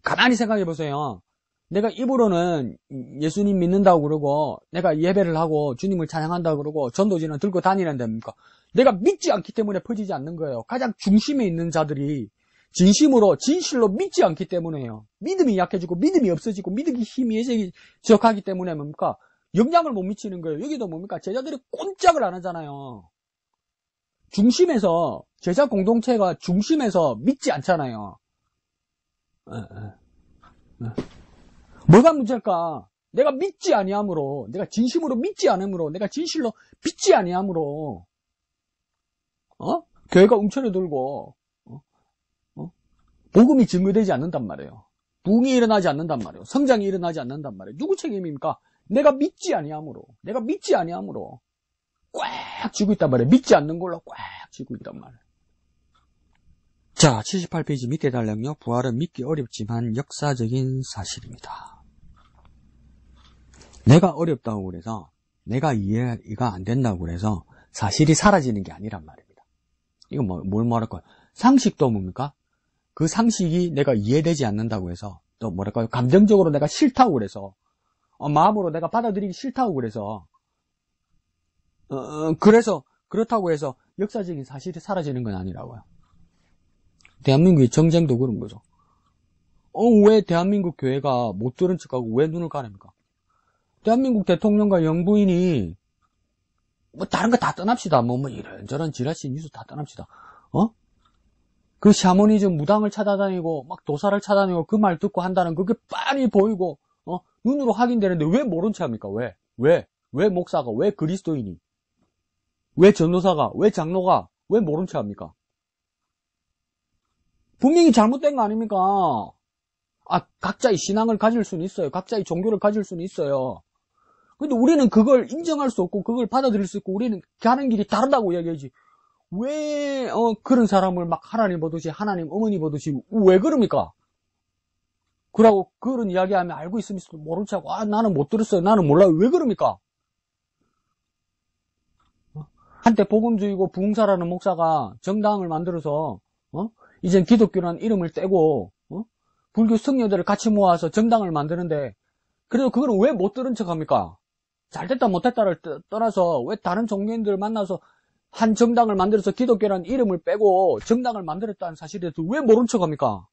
가만히 생각해 보세요. 내가 입으로는 예수님 믿는다고 그러고 내가 예배를 하고 주님을 찬양한다고 그러고 전도지는 들고 다니는 데입니까? 내가 믿지 않기 때문에 퍼지지 않는 거예요. 가장 중심에 있는 자들이 진실로 믿지 않기 때문에요. 믿음이 약해지고 믿음이 없어지고 믿음이 희미해지기 시작하기 때문에 뭡니까? 영향을 못 미치는 거예요. 여기도 뭡니까? 제자들이 꼼짝을 안 하잖아요. 중심에서 제자 공동체가 중심에서 믿지 않잖아요. 뭐가 문제일까? 내가 믿지 아니함으로, 내가 진심으로 믿지 않으므로, 내가 진실로 믿지 아니함으로, 교회가 움츠러들고, 복음이 증거되지 않는단 말이에요. 부흥이 일어나지 않는단 말이에요. 성장이 일어나지 않는단 말이에요. 누구 책임입니까? 내가 믿지 아니함으로 꽉 쥐고 있단 말이에요. 믿지 않는 걸로 꽉 쥐고 있단 말이에요. 자, 78페이지 밑에 달력요. 부활은 믿기 어렵지만 역사적인 사실입니다. 내가 어렵다고 그래서, 내가 이해가 안 된다고 그래서 사실이 사라지는 게 아니란 말입니다. 이건 뭘 말할까요? 상식도 뭡니까? 그 상식이 내가 이해되지 않는다고 해서, 또 뭐랄까요? 감정적으로 내가 싫다고 그래서, 마음으로 내가 받아들이기 싫다고 그래서, 그렇다고 해서 역사적인 사실이 사라지는 건 아니라고요. 대한민국의 정쟁도 그런 거죠. 왜 대한민국 교회가 못 들은 척하고 왜 눈을 가립니까? 대한민국 대통령과 영부인이, 다른 거 다 떠납시다. 이런저런 지라시 뉴스 다 떠납시다. 그 샤머니즘 무당을 찾아다니고, 막 도사를 찾아다니고 그 말 듣고 한다는 그게 빤히 보이고, 눈으로 확인되는데 왜 모른 체 합니까? 왜 목사가, 왜 그리스도인이, 왜 전도사가, 왜 장로가, 왜 모른 체 합니까? 분명히 잘못된 거 아닙니까? 각자의 신앙을 가질 수는 있어요. 각자의 종교를 가질 수는 있어요. 근데 우리는 그걸 인정할 수 없고, 그걸 받아들일 수 있고, 우리는 가는 길이 다르다고 이야기하지. 왜, 그런 사람을 막 하나님 보듯이, 하나님 어머니 보듯이, 왜 그럽니까? 그러고 그런 이야기하면 알고 있으면서도 모른 척하고, 나는 못 들었어요. 나는 몰라요. 왜 그럽니까? 한때 복음주의고 부흥사라는 목사가 정당을 만들어서, 이젠 기독교라는 이름을 떼고, 불교 성녀들을 같이 모아서 정당을 만드는데, 그래도 그거는 왜 못 들은 척 합니까? 잘됐다 못했다를 떠나서 왜 다른 종교인들을 만나서 한 정당을 만들어서 기독교라는 이름을 빼고 정당을 만들었다는 사실에 대해서 왜 모른 척 합니까?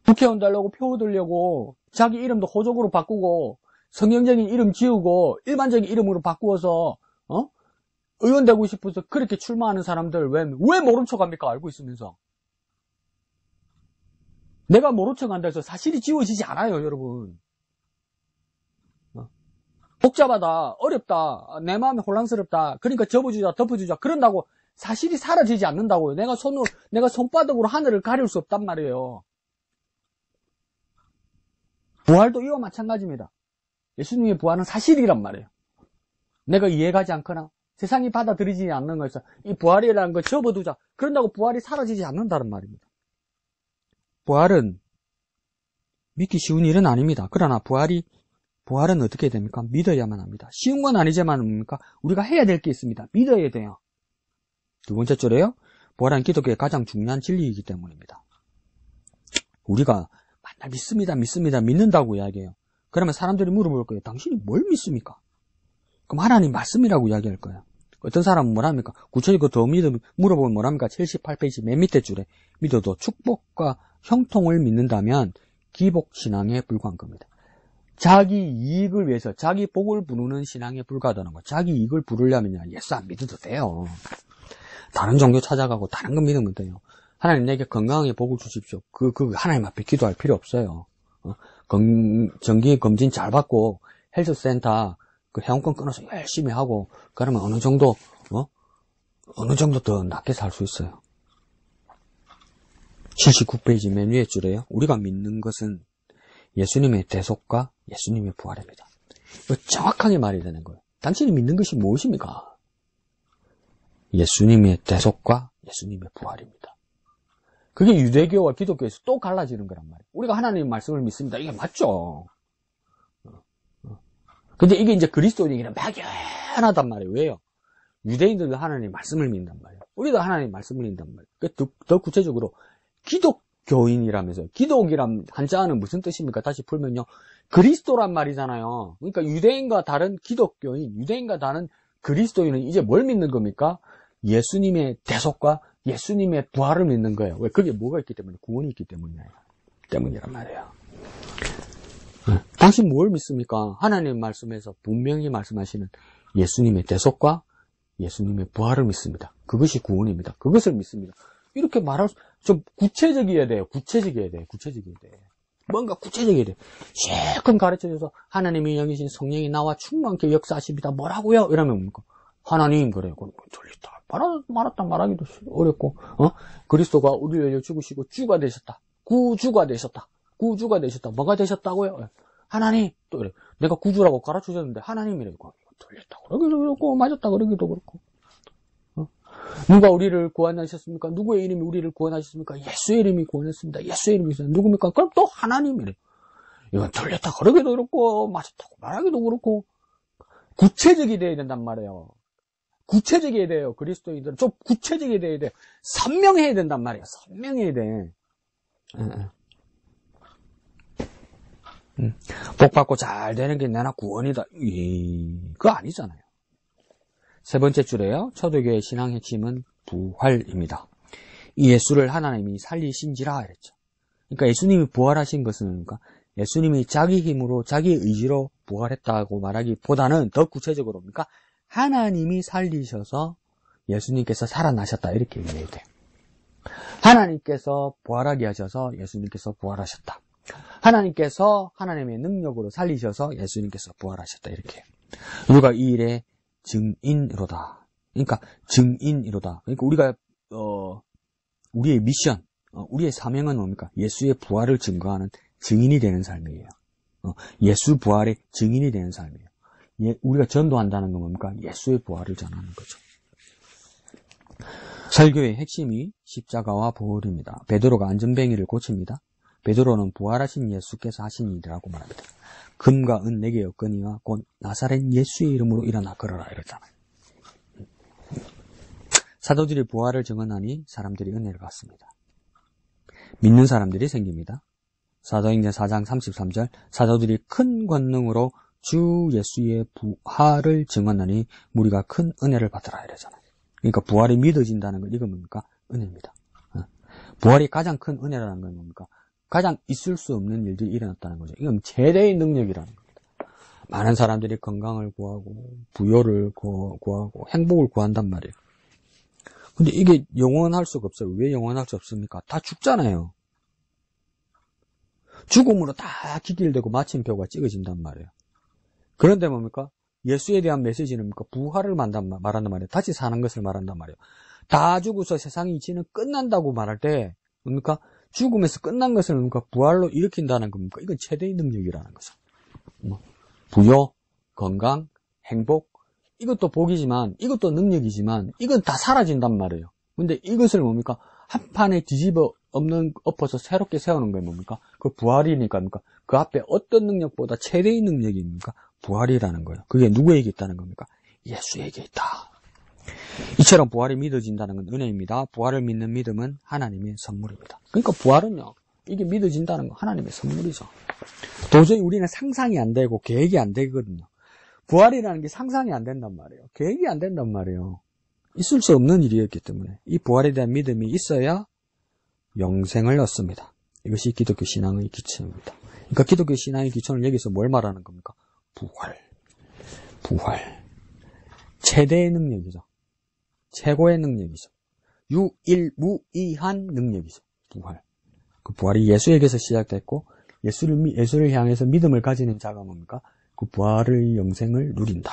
국회의원 달라고 표 얻으려고 자기 이름도 호적으로 바꾸고 성경적인 이름 지우고 일반적인 이름으로 바꾸어서 의원 되고 싶어서 그렇게 출마하는 사람들 왜 모른 척 합니까? 알고 있으면서. 내가 모른 척 한다 해서 사실이 지워지지 않아요, 여러분. 복잡하다, 어렵다, 내 마음이 혼란스럽다, 그러니까 접어주자, 덮어주자, 그런다고 사실이 사라지지 않는다고요. 내가 손바닥으로 하늘을 가릴 수 없단 말이에요. 부활도 이와 마찬가지입니다. 예수님의 부활은 사실이란 말이에요. 내가 이해가지 않거나 세상이 받아들이지 않는 것에서 이 부활이라는 걸 접어두자. 그런다고 부활이 사라지지 않는다는 말입니다. 부활은 믿기 쉬운 일은 아닙니다. 그러나 부활은 어떻게 됩니까? 믿어야만 합니다. 쉬운 건 아니지만 뭡니까? 우리가 해야 될 게 있습니다. 믿어야 돼요. 두 번째 줄에요. 부활은 기독교의 가장 중요한 진리이기 때문입니다. 우리가 맨날 믿습니다. 믿는다고 이야기해요. 그러면 사람들이 물어볼 거예요. 당신이 뭘 믿습니까? 그럼 하나님 말씀이라고 이야기할 거예요. 어떤 사람은 뭐랍니까? 구체적으로 더 물어보면 뭐랍니까? 78페이지 맨 밑에 줄에 믿어도 축복과 형통을 믿는다면 기복신앙에 불과한 겁니다. 자기 이익을 위해서 자기 복을 부르는 신앙에 불과하다는 거. 자기 이익을 부르려면 예수 안 믿어도 돼요. 다른 종교 찾아가고 다른 거 믿으면 돼요. 하나님 내게 건강하게 복을 주십시오. 하나님 앞에 기도할 필요 없어요. 정기 검진 잘 받고, 헬스센터, 회원권 끊어서 열심히 하고, 그러면 어느 정도 더 낫게 살 수 있어요. 79페이지 맨 위에 줄에요. 우리가 믿는 것은 예수님의 대속과 예수님의 부활입니다. 이거 정확하게 말이 되는 거예요. 당신이 믿는 것이 무엇입니까? 예수님의 대속과 예수님의 부활입니다. 그게 유대교와 기독교에서 또 갈라지는 거란 말이에요. 우리가 하나님의 말씀을 믿습니다. 이게 맞죠? 근데 이게 이제 그리스도인에게는 막연하단 말이에요. 왜요? 유대인들도 하나님의 말씀을 믿는단 말이에요. 우리도 하나님의 말씀을 믿는단 말이에요. 더 구체적으로 기독교인이라면서요. 기독이란 한자어는 무슨 뜻입니까? 다시 풀면요. 그리스도란 말이잖아요. 그러니까 유대인과 다른 기독교인, 유대인과 다른 그리스도인은 이제 뭘 믿는 겁니까? 예수님의 대속과 예수님의 부활을 믿는 거예요. 왜? 그게 뭐가 있기 때문에? 구원이 있기 때문이란 말이에요. 당신 뭘 믿습니까? 하나님의 말씀에서 분명히 말씀하시는 예수님의 대속과 예수님의 부활을 믿습니다. 그것이 구원입니다. 그것을 믿습니다. 이렇게 말할 좀 구체적이어야 돼요. 구체적이어야 돼. 뭔가 구체적이어야 돼. 실컷 가르쳐줘서 하나님의 영이신 성령이 나와 충만케 역사하십니다. 뭐라고요? 이러면 뭡니까? 하나님 그래요. 그럼 돌렸다. 말았다 말하기도 어렵고, 그리스도가 우리를 위해 죽으시고 주가 되셨다. 구주가 되셨다. 뭐가 되셨다고요? 하나님. 또 그래. 내가 구주라고 가르쳐줬는데 하나님이래요. 돌렸다 그러기도 그렇고, 맞았다 그러기도 그렇고. 누가 우리를 구원하셨습니까? 누구의 이름이 우리를 구원하셨습니까? 예수의 이름이 구원했습니다. 예수의 이름이 있어요. 누굽니까? 그럼 또 하나님이래. 이건 틀렸다 그러기도 그렇고, 맞았다고 말하기도 그렇고. 구체적이 돼야 된단 말이에요. 구체적이어야 돼요. 그리스도인들은 좀 구체적이 돼야 돼요. 선명해야 된단 말이에요. 선명해야 돼. 복 받고 잘 되는 게 내나 구원이다. 그거 아니잖아요. 세 번째 줄에요. 초대교회의 신앙 핵심은 부활입니다. 이 예수를 하나님이 살리신지라 했죠. 그러니까 예수님이 부활하신 것은 그러니까 예수님이 자기 힘으로 자기 의지로 부활했다고 말하기보다는 더 구체적으로 그러니까 하나님이 살리셔서 예수님께서 살아나셨다 이렇게 얘기해야 돼요. 하나님께서 부활하게 하셔서 예수님께서 부활하셨다. 하나님께서 하나님의 능력으로 살리셔서 예수님께서 부활하셨다 이렇게. 우리가 이 일의 증인으로다. 그러니까 증인이로다. 그러니까 우리가 우리의 미션, 우리의 사명은 뭡니까? 예수의 부활을 증거하는 증인이 되는 삶이에요. 예수 부활의 증인이 되는 삶이에요. 우리가 전도한다는 건 뭡니까? 예수의 부활을 전하는 거죠. 설교의 핵심이 십자가와 부활입니다. 베드로가 안전뱅이를 고칩니다. 베드로는 부활하신 예수께서 하신 일이라고 말합니다. 금과 은 내게 없거니와 곧 나사렛 예수의 이름으로 일어나 걸어라 이랬잖아요. 사도들이 부활을 증언하니 사람들이 은혜를 받습니다. 믿는 사람들이 생깁니다. 사도행전 4장 33절 사도들이 큰 권능으로 주 예수의 부활을 증언하니 무리가 큰 은혜를 받더라 이러잖아요. 그러니까 부활이 믿어진다는 건 이건 뭡니까? 은혜입니다. 부활이 가장 큰 은혜라는 건 뭡니까? 가장 있을 수 없는 일들이 일어났다는 거죠. 이건 최대의 능력이라는 겁니다. 많은 사람들이 건강을 구하고 부여를 구하고 행복을 구한단 말이에요. 근데 이게 영원할 수가 없어요. 왜 영원할 수 없습니까? 다 죽잖아요. 죽음으로 다 기길되고 마침표가 찍어진단 말이에요. 그런데 뭡니까? 예수에 대한 메시지는 뭡니까? 부활을 말한단 말이에요. 다시 사는 것을 말한단 말이에요. 다 죽어서 세상이 이제는 끝난다고 말할 때 뭡니까? 죽음에서 끝난 것을 뭡니까? 부활로 일으킨다는 겁니까? 이건 최대의 능력이라는 거죠. 부여, 건강, 행복, 이것도 복이지만, 이것도 능력이지만, 이건 다 사라진단 말이에요. 근데 이것을 뭡니까? 한 판에 엎어서 새롭게 세우는 게 뭡니까? 그 부활이니까, 뭡니까? 그 앞에 어떤 능력보다 최대의 능력입니까? 부활이라는 거예요. 그게 누구에게 있다는 겁니까? 예수에게 있다. 이처럼 부활이 믿어진다는 건 은혜입니다. 부활을 믿는 믿음은 하나님의 선물입니다. 그러니까 부활은요, 이게 믿어진다는 건 하나님의 선물이죠. 도저히 우리는 상상이 안 되고 계획이 안 되거든요. 부활이라는 게 상상이 안 된단 말이에요. 계획이 안 된단 말이에요. 있을 수 없는 일이었기 때문에 이 부활에 대한 믿음이 있어야 영생을 얻습니다. 이것이 기독교 신앙의 기초입니다. 그러니까 기독교 신앙의 기초는 여기서 뭘 말하는 겁니까? 부활. 최대의 능력이죠. 최고의 능력이죠. 유일무이한 능력이죠. 부활. 그 부활이 예수에게서 시작됐고 예수를 향해서 믿음을 가지는 자가 뭡니까? 그 부활의 영생을 누린다.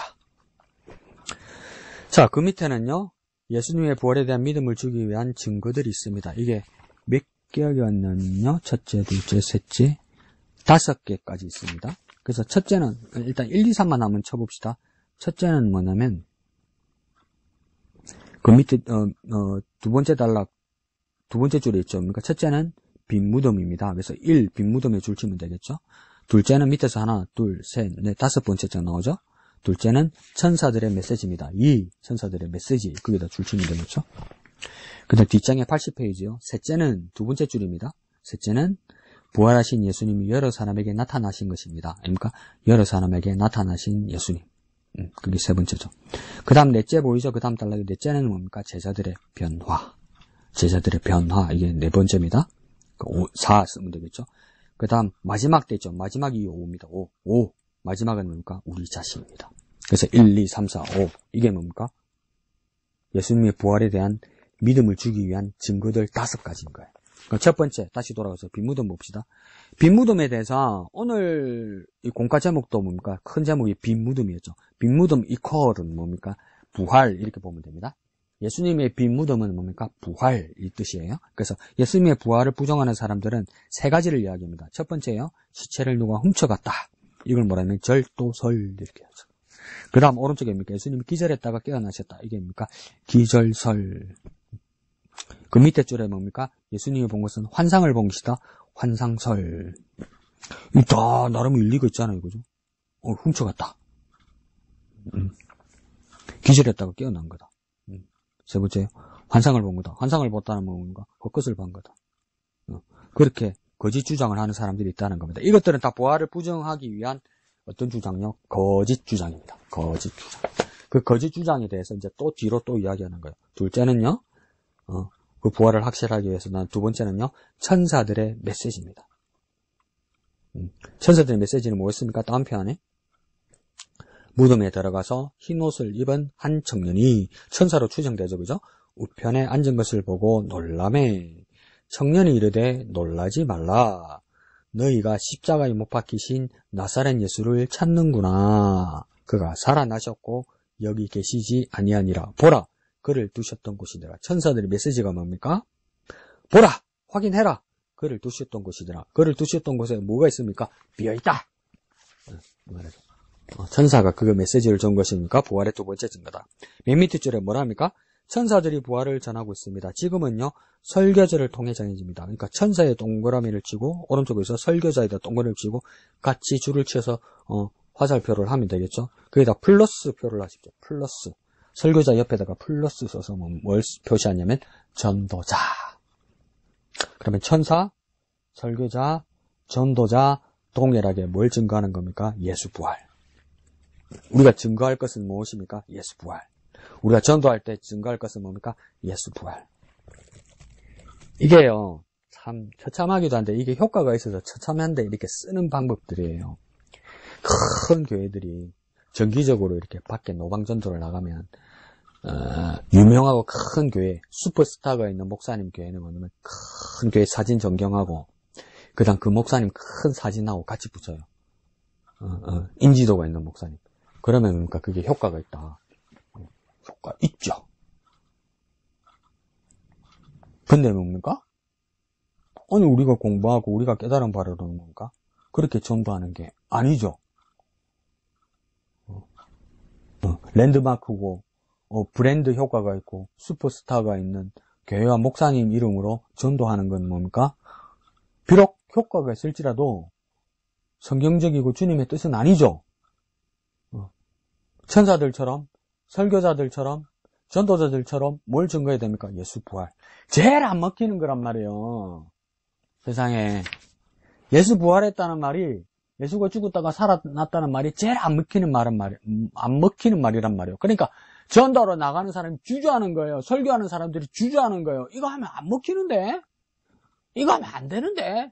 자, 그 밑에는요. 예수님의 부활에 대한 믿음을 주기 위한 증거들이 있습니다. 이게 몇 개였냐면요. 첫째, 둘째, 셋째, 5개까지 있습니다. 그래서 첫째는 일단 1, 2, 3만 한번 쳐봅시다. 첫째는 뭐냐면 그 밑에 두 번째 단락 두 번째 줄에 있죠. 그러니까 첫째는 빈 무덤입니다. 그래서 1 빈 무덤에 줄 치면 되겠죠. 둘째는 밑에서 하나, 둘, 셋, 넷, 5번째쯤 나오죠. 둘째는 천사들의 메시지입니다. 2 천사들의 메시지 거기다 줄 치면 되겠죠. 그 다음 뒷장에 80페이지요. 셋째는 두 번째 줄입니다. 셋째는 부활하신 예수님이 여러 사람에게 나타나신 것입니다. 아닙니까? 여러 사람에게 나타나신 예수님. 그게 세 번째죠. 그 다음 넷째 보이죠? 그 다음 단락에 넷째는 뭡니까? 제자들의 변화. 제자들의 변화. 이게 네 번째입니다. 4 쓰면 되겠죠. 그 다음 마지막 때죠. 마지막이 5입니다. 5. 마지막은 뭡니까? 우리 자신입니다. 그래서 1, 2, 3, 4, 5. 이게 뭡니까? 예수님의 부활에 대한 믿음을 주기 위한 증거들 5가지인 거예요. 그러니까 첫 번째, 다시 돌아가서 빈무덤 봅시다. 빈무덤에 대해서 오늘 이 공과 제목도 뭡니까? 큰 제목이 빈무덤이었죠. 빈무덤 이퀄은 뭡니까? 부활 이렇게 보면 됩니다. 예수님의 빈무덤은 뭡니까? 부활 이 뜻이에요. 그래서 예수님의 부활을 부정하는 사람들은 3가지를 이야기합니다. 첫 번째요. 시체를 누가 훔쳐갔다. 이걸 뭐라면 절도설 이렇게 하죠. 그 다음 오른쪽에 뭡니까? 예수님이 기절했다가 깨어나셨다. 이게 뭡니까? 기절설. 그 밑에 줄에 뭡니까? 예수님이 본 것은 환상을 본 것이다. 환상설. 이 다 나름 일리가 있잖아요. 그죠? 훔쳐갔다. 기절했다가 깨어난 거다. 세 번째, 환상을 본 거다. 환상을 봤다는 뭔가 헛것을 본 거다. 그렇게 거짓 주장을 하는 사람들이 있다는 겁니다. 이것들은 다 부활을 부정하기 위한 어떤 주장요? 거짓 주장입니다. 거짓 주장. 그 거짓 주장에 대해서 이제 또 뒤로 또 이야기하는 거예요. 둘째는요, 그 부활을 확실하기 위해서 난 두 번째는요, 천사들의 메시지입니다. 천사들의 메시지는 뭐였습니까? 다음 편에 무덤에 들어가서 흰 옷을 입은 한 청년이 천사로 추정되죠. 그죠? 우편에 앉은 것을 보고 놀라매 청년이 이르되 놀라지 말라. 너희가 십자가에 못 박히신 나사렛 예수를 찾는구나. 그가 살아나셨고 여기 계시지 아니하니라. 보라, 그를 두셨던 곳이더라. 천사들의 메시지가 뭡니까? 보라, 확인해라. 그를 두셨던 곳이더라. 그를 두셨던 곳에 뭐가 있습니까? 비어있다. 말하죠. 천사가 그 메시지를 준 것이니까 부활의 두 번째 증거다. 맨 밑에 줄에 뭐라 합니까? 천사들이 부활을 전하고 있습니다. 지금은요, 설교자를 통해 전해집니다. 그러니까 천사의 동그라미를 치고 오른쪽에서 설교자에다 동그라미를 치고 같이 줄을 치어서 화살표를 하면 되겠죠. 거기다 플러스 표를 하십시오. 플러스. 설교자 옆에다가 플러스 써서 뭘 표시하냐면 전도자. 그러면 천사, 설교자, 전도자 동일하게 뭘 증거하는 겁니까? 예수 부활. 우리가 증거할 것은 무엇입니까? 예수 부활. 우리가 전도할 때 증거할 것은 뭡니까? 예수 부활. 이게요, 참 처참하기도 한데 이게 효과가 있어서 처참한데 이렇게 쓰는 방법들이에요. 큰 교회들이 정기적으로 이렇게 밖에 노방전도를 나가면 유명하고 큰 교회, 슈퍼스타가 있는 목사님 교회는 뭐냐면 큰 교회 사진 전경하고 그 다음 그 목사님 큰 사진하고 같이 붙여요. 인지도가 있는 목사님. 그러면 그러니까 그게 효과가 있다. 효과 있죠. 근데 뭡니까? 아니 우리가 공부하고 우리가 깨달은 바로는 뭔가 그렇게 전도하는 게 아니죠. 랜드마크고 브랜드 효과가 있고 슈퍼스타가 있는 교회와 목사님 이름으로 전도하는 건 뭡니까? 비록 효과가 있을지라도 성경적이고 주님의 뜻은 아니죠. 천사들처럼 설교자들처럼 전도자들처럼 뭘 증거해야 됩니까? 예수 부활. 제일 안 먹히는 거란 말이에요. 세상에 예수 부활했다는 말이 예수가 죽었다가 살아났다는 말이 제일 안 먹히는 말이란 말이에요. 그러니까 전도로 나가는 사람이 주저하는 거예요. 설교하는 사람들이 주저하는 거예요. 이거 하면 안 먹히는데? 이거 하면 안 되는데?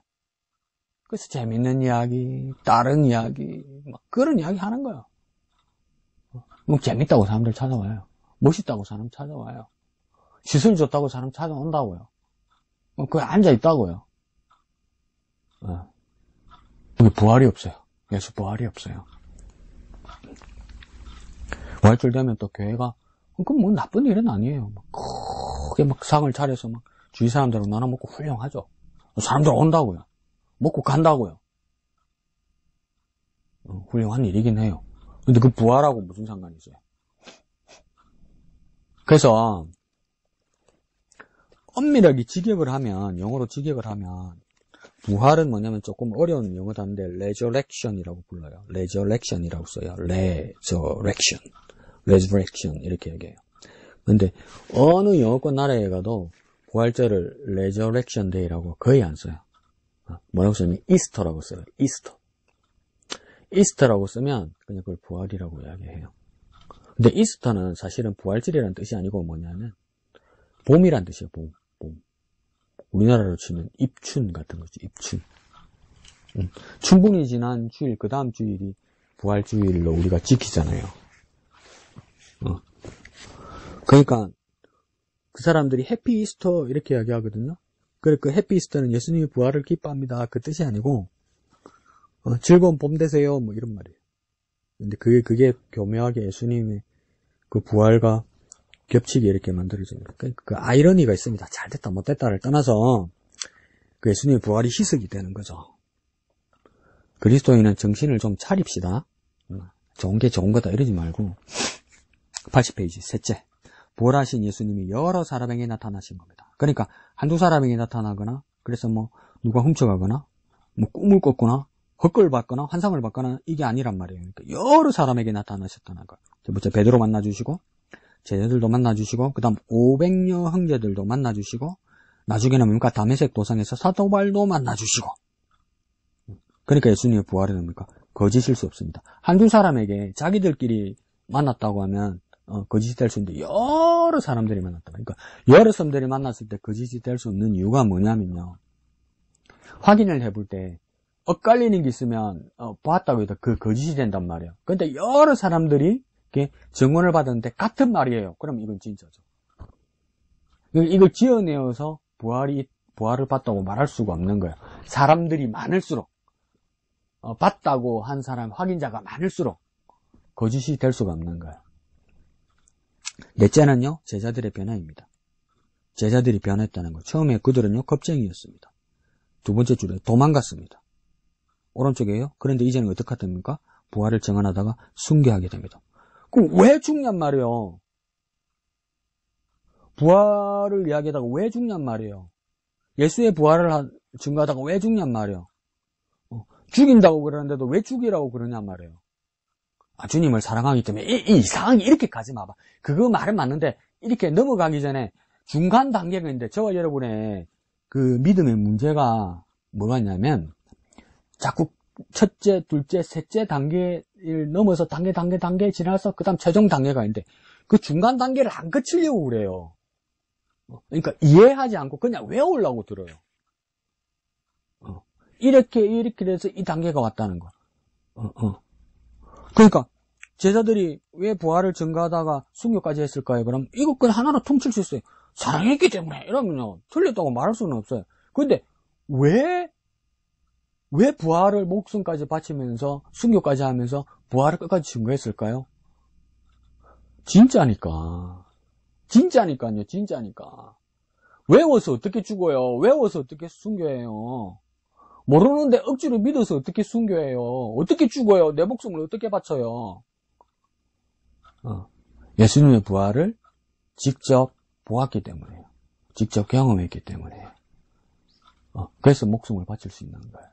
그래서 재밌는 이야기, 다른 이야기, 막 그런 이야기 하는 거예요. 뭐 재밌다고 사람들 찾아와요. 멋있다고 사람 찾아와요. 시술 줬다고 사람 찾아온다고요. 거기 앉아있다고요. 여기 부활이 없어요. 예수 부활이 없어요. 부활절 되면 또 교회가, 그건 뭐 나쁜 일은 아니에요. 크게 막 상을 차려서 막 주위 사람들하고 나눠 먹고 훌륭하죠. 사람들 온다고요. 먹고 간다고요. 훌륭한 일이긴 해요. 근데 그 부활하고 무슨 상관이 있어요? 그래서 엄밀하게 직역을 하면, 영어로 직역을 하면 부활은 뭐냐면 조금 어려운 영어 단어인데 resurrection이라고 불러요. resurrection이라고 써요. resurrection 이렇게 얘기해요. 근데 어느 영어권 나라에 가도 부활절을 resurrection day라고 거의 안 써요. 뭐라고 쓰면 이스터라고 써요. 이스터라고 쓰면 그냥 그걸 부활이라고 이야기해요. 근데 이스터는 사실은 부활절이라는 뜻이 아니고 뭐냐면 봄이란 뜻이에요. 봄. 우리나라로 치면 입춘 같은 거죠. 입춘. 춘분이 지난 주일, 그 다음 주일이 부활주일로 우리가 지키잖아요. 그러니까 그 사람들이 해피 이스터 이렇게 이야기하거든요. 그래, 그 해피 이스터는 예수님이 부활을 기뻐합니다. 그 뜻이 아니고 즐거운 봄 되세요. 뭐 이런 말이에요. 근데 그게 교묘하게 예수님의 그 부활과 겹치게 이렇게 만들어집니다. 그 아이러니가 있습니다. 잘됐다 못됐다를 떠나서 그 예수님의 부활이 희석이 되는 거죠. 그리스도인은 정신을 좀 차립시다. 좋은 게 좋은 거다 이러지 말고. 80페이지 셋째, 부활하신 예수님이 여러 사람에게 나타나신 겁니다. 그러니까 한두 사람에게 나타나거나, 그래서 뭐 누가 훔쳐가거나 뭐 꿈을 꿨거나 헛걸 받거나 환상을 받거나 이게 아니란 말이에요. 그러니까 여러 사람에게 나타나셨다는 거. 먼저 베드로 만나주시고 제자들도 만나주시고 그 다음 500여 형제들도 만나주시고 나중에는 뭡니까? 다메섹 도상에서 사도 바울도 만나주시고. 그러니까 예수님의 부활은 뭡니까? 거짓일 수 없습니다. 한두 사람에게 자기들끼리 만났다고 하면 거짓이 될 수 있는데 여러 사람들이 만났다. 그러니까 여러 사람들이 만났을 때 거짓이 될 수 없는 이유가 뭐냐면요. 확인을 해볼 때 엇갈리는 게 있으면 보았다고 해도 그 거짓이 된단 말이에요. 그런데 여러 사람들이 이렇게 증언을 받았는데 같은 말이에요. 그럼 이건 진짜죠. 이걸 지어내어서 부활을 봤다고 말할 수가 없는 거예요. 사람들이 많을수록 봤다고 한 사람 확인자가 많을수록 거짓이 될 수가 없는 거예요. 넷째는요, 제자들의 변화입니다. 제자들이 변했다는 거. 처음에 그들은요, 겁쟁이였습니다. 두 번째 줄에 도망갔습니다. 오른쪽에요. 그런데 이제는 어떻게 됩니까? 부활을 증언하다가 순교하게 됩니다. 그럼 왜 죽냔 말이에요? 부활을 이야기하다가 왜 죽냔 말이에요? 예수의 부활을 증거하다가 왜 죽냔 말이에요? 죽인다고 그러는데도 왜 죽이라고 그러냔 말이에요? 주님을 사랑하기 때문에 이상하게 이렇게 가지 마봐. 그거 말은 맞는데 이렇게 넘어가기 전에 중간 단계가 있는데 저와 여러분의 그 믿음의 문제가 뭐가 있냐면 자꾸 첫째, 둘째, 셋째 단계를 넘어서 단계 지나서 그 다음 최종 단계가 있는데 그 중간 단계를 안 거치려고 그래요. 그러니까 이해하지 않고 그냥 외우려고 들어요. 이렇게 돼서 이 단계가 왔다는 거. 그러니까 제자들이 왜 부활을 증거하다가 순교까지 했을까요? 그럼 이것 그냥 하나로 퉁칠 수 있어요. 사랑했기 때문에 이러면요 틀렸다고 말할 수는 없어요. 그런데 왜 부활을 목숨까지 바치면서 순교까지 하면서 부활을 끝까지 증거했을까요? 진짜니까요. 외워서 어떻게 죽어요? 외워서 어떻게 순교해요? 모르는데 억지로 믿어서 어떻게 순교해요? 어떻게 죽어요? 내 목숨을 어떻게 바쳐요? 예수님의 부활을 직접 보았기 때문에요. 직접 경험했기 때문에. 그래서 목숨을 바칠 수 있는 거예요.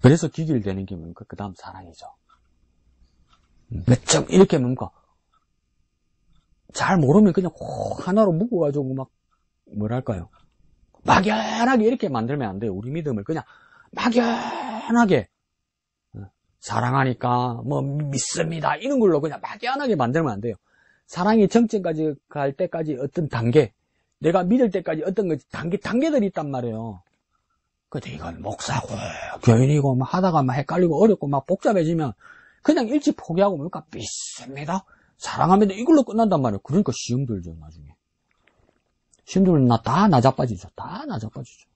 그래서 기길되는 게 뭡니까? 그 다음 사랑이죠. 몇 점 이렇게 뭡니까? 잘 모르면 그냥 꼭 하나로 묶어가지고 막 뭐랄까요? 막연하게 이렇게 만들면 안 돼요. 우리 믿음을 그냥 막연하게 사랑하니까 뭐 믿습니다 이런 걸로 그냥 막연하게 만들면 안 돼요. 사랑이 정점까지 갈 때까지 어떤 단계, 내가 믿을 때까지 어떤 단계들이 있단 말이에요. 근데 이건 목사고 교인이고 막 하다가 막 헷갈리고 어렵고 막 복잡해지면 그냥 일찍 포기하고 뭡니까? 믿습니다. 사랑하면 이걸로 끝난단 말이에요. 그러니까 시험 들죠, 나중에. 시험 들면 다 나자빠지죠. 다 나자빠지죠.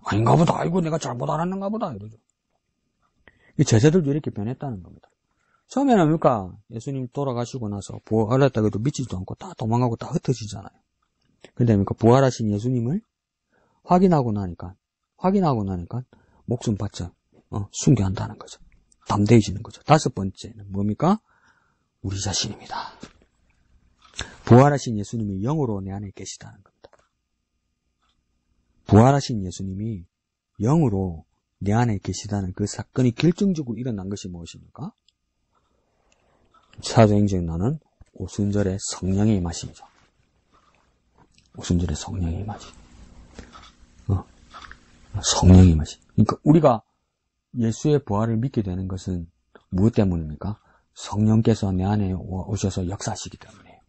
아닌가 보다. 아이고, 내가 잘못 알았는가 보다. 이러죠. 이 제자들도 이렇게 변했다는 겁니다. 처음에는 뭡니까? 예수님 돌아가시고 나서 부활했다고 해도 믿지도 않고 다 도망가고 다 흩어지잖아요. 근데 뭡니까? 부활하신 예수님을 확인하고 나니까 목숨 바쳐 순교한다는 거죠. 담대해지는 거죠. 다섯 번째는 뭡니까? 우리 자신입니다. 부활하신 예수님이 영으로 내 안에 계시다는 겁니다. 부활하신 예수님이 영으로 내 안에 계시다는 그 사건이 결정적으로 일어난 것이 무엇입니까? 사도행전에 나는 오순절에 성령의 임하심이죠. 오순절에 성령의 임하심. 성령의 임하심. 그러니까 우리가 예수의 부활을 믿게 되는 것은 무엇 때문입니까? 성령께서 내 안에 오셔서 역사하시기 때문이에요.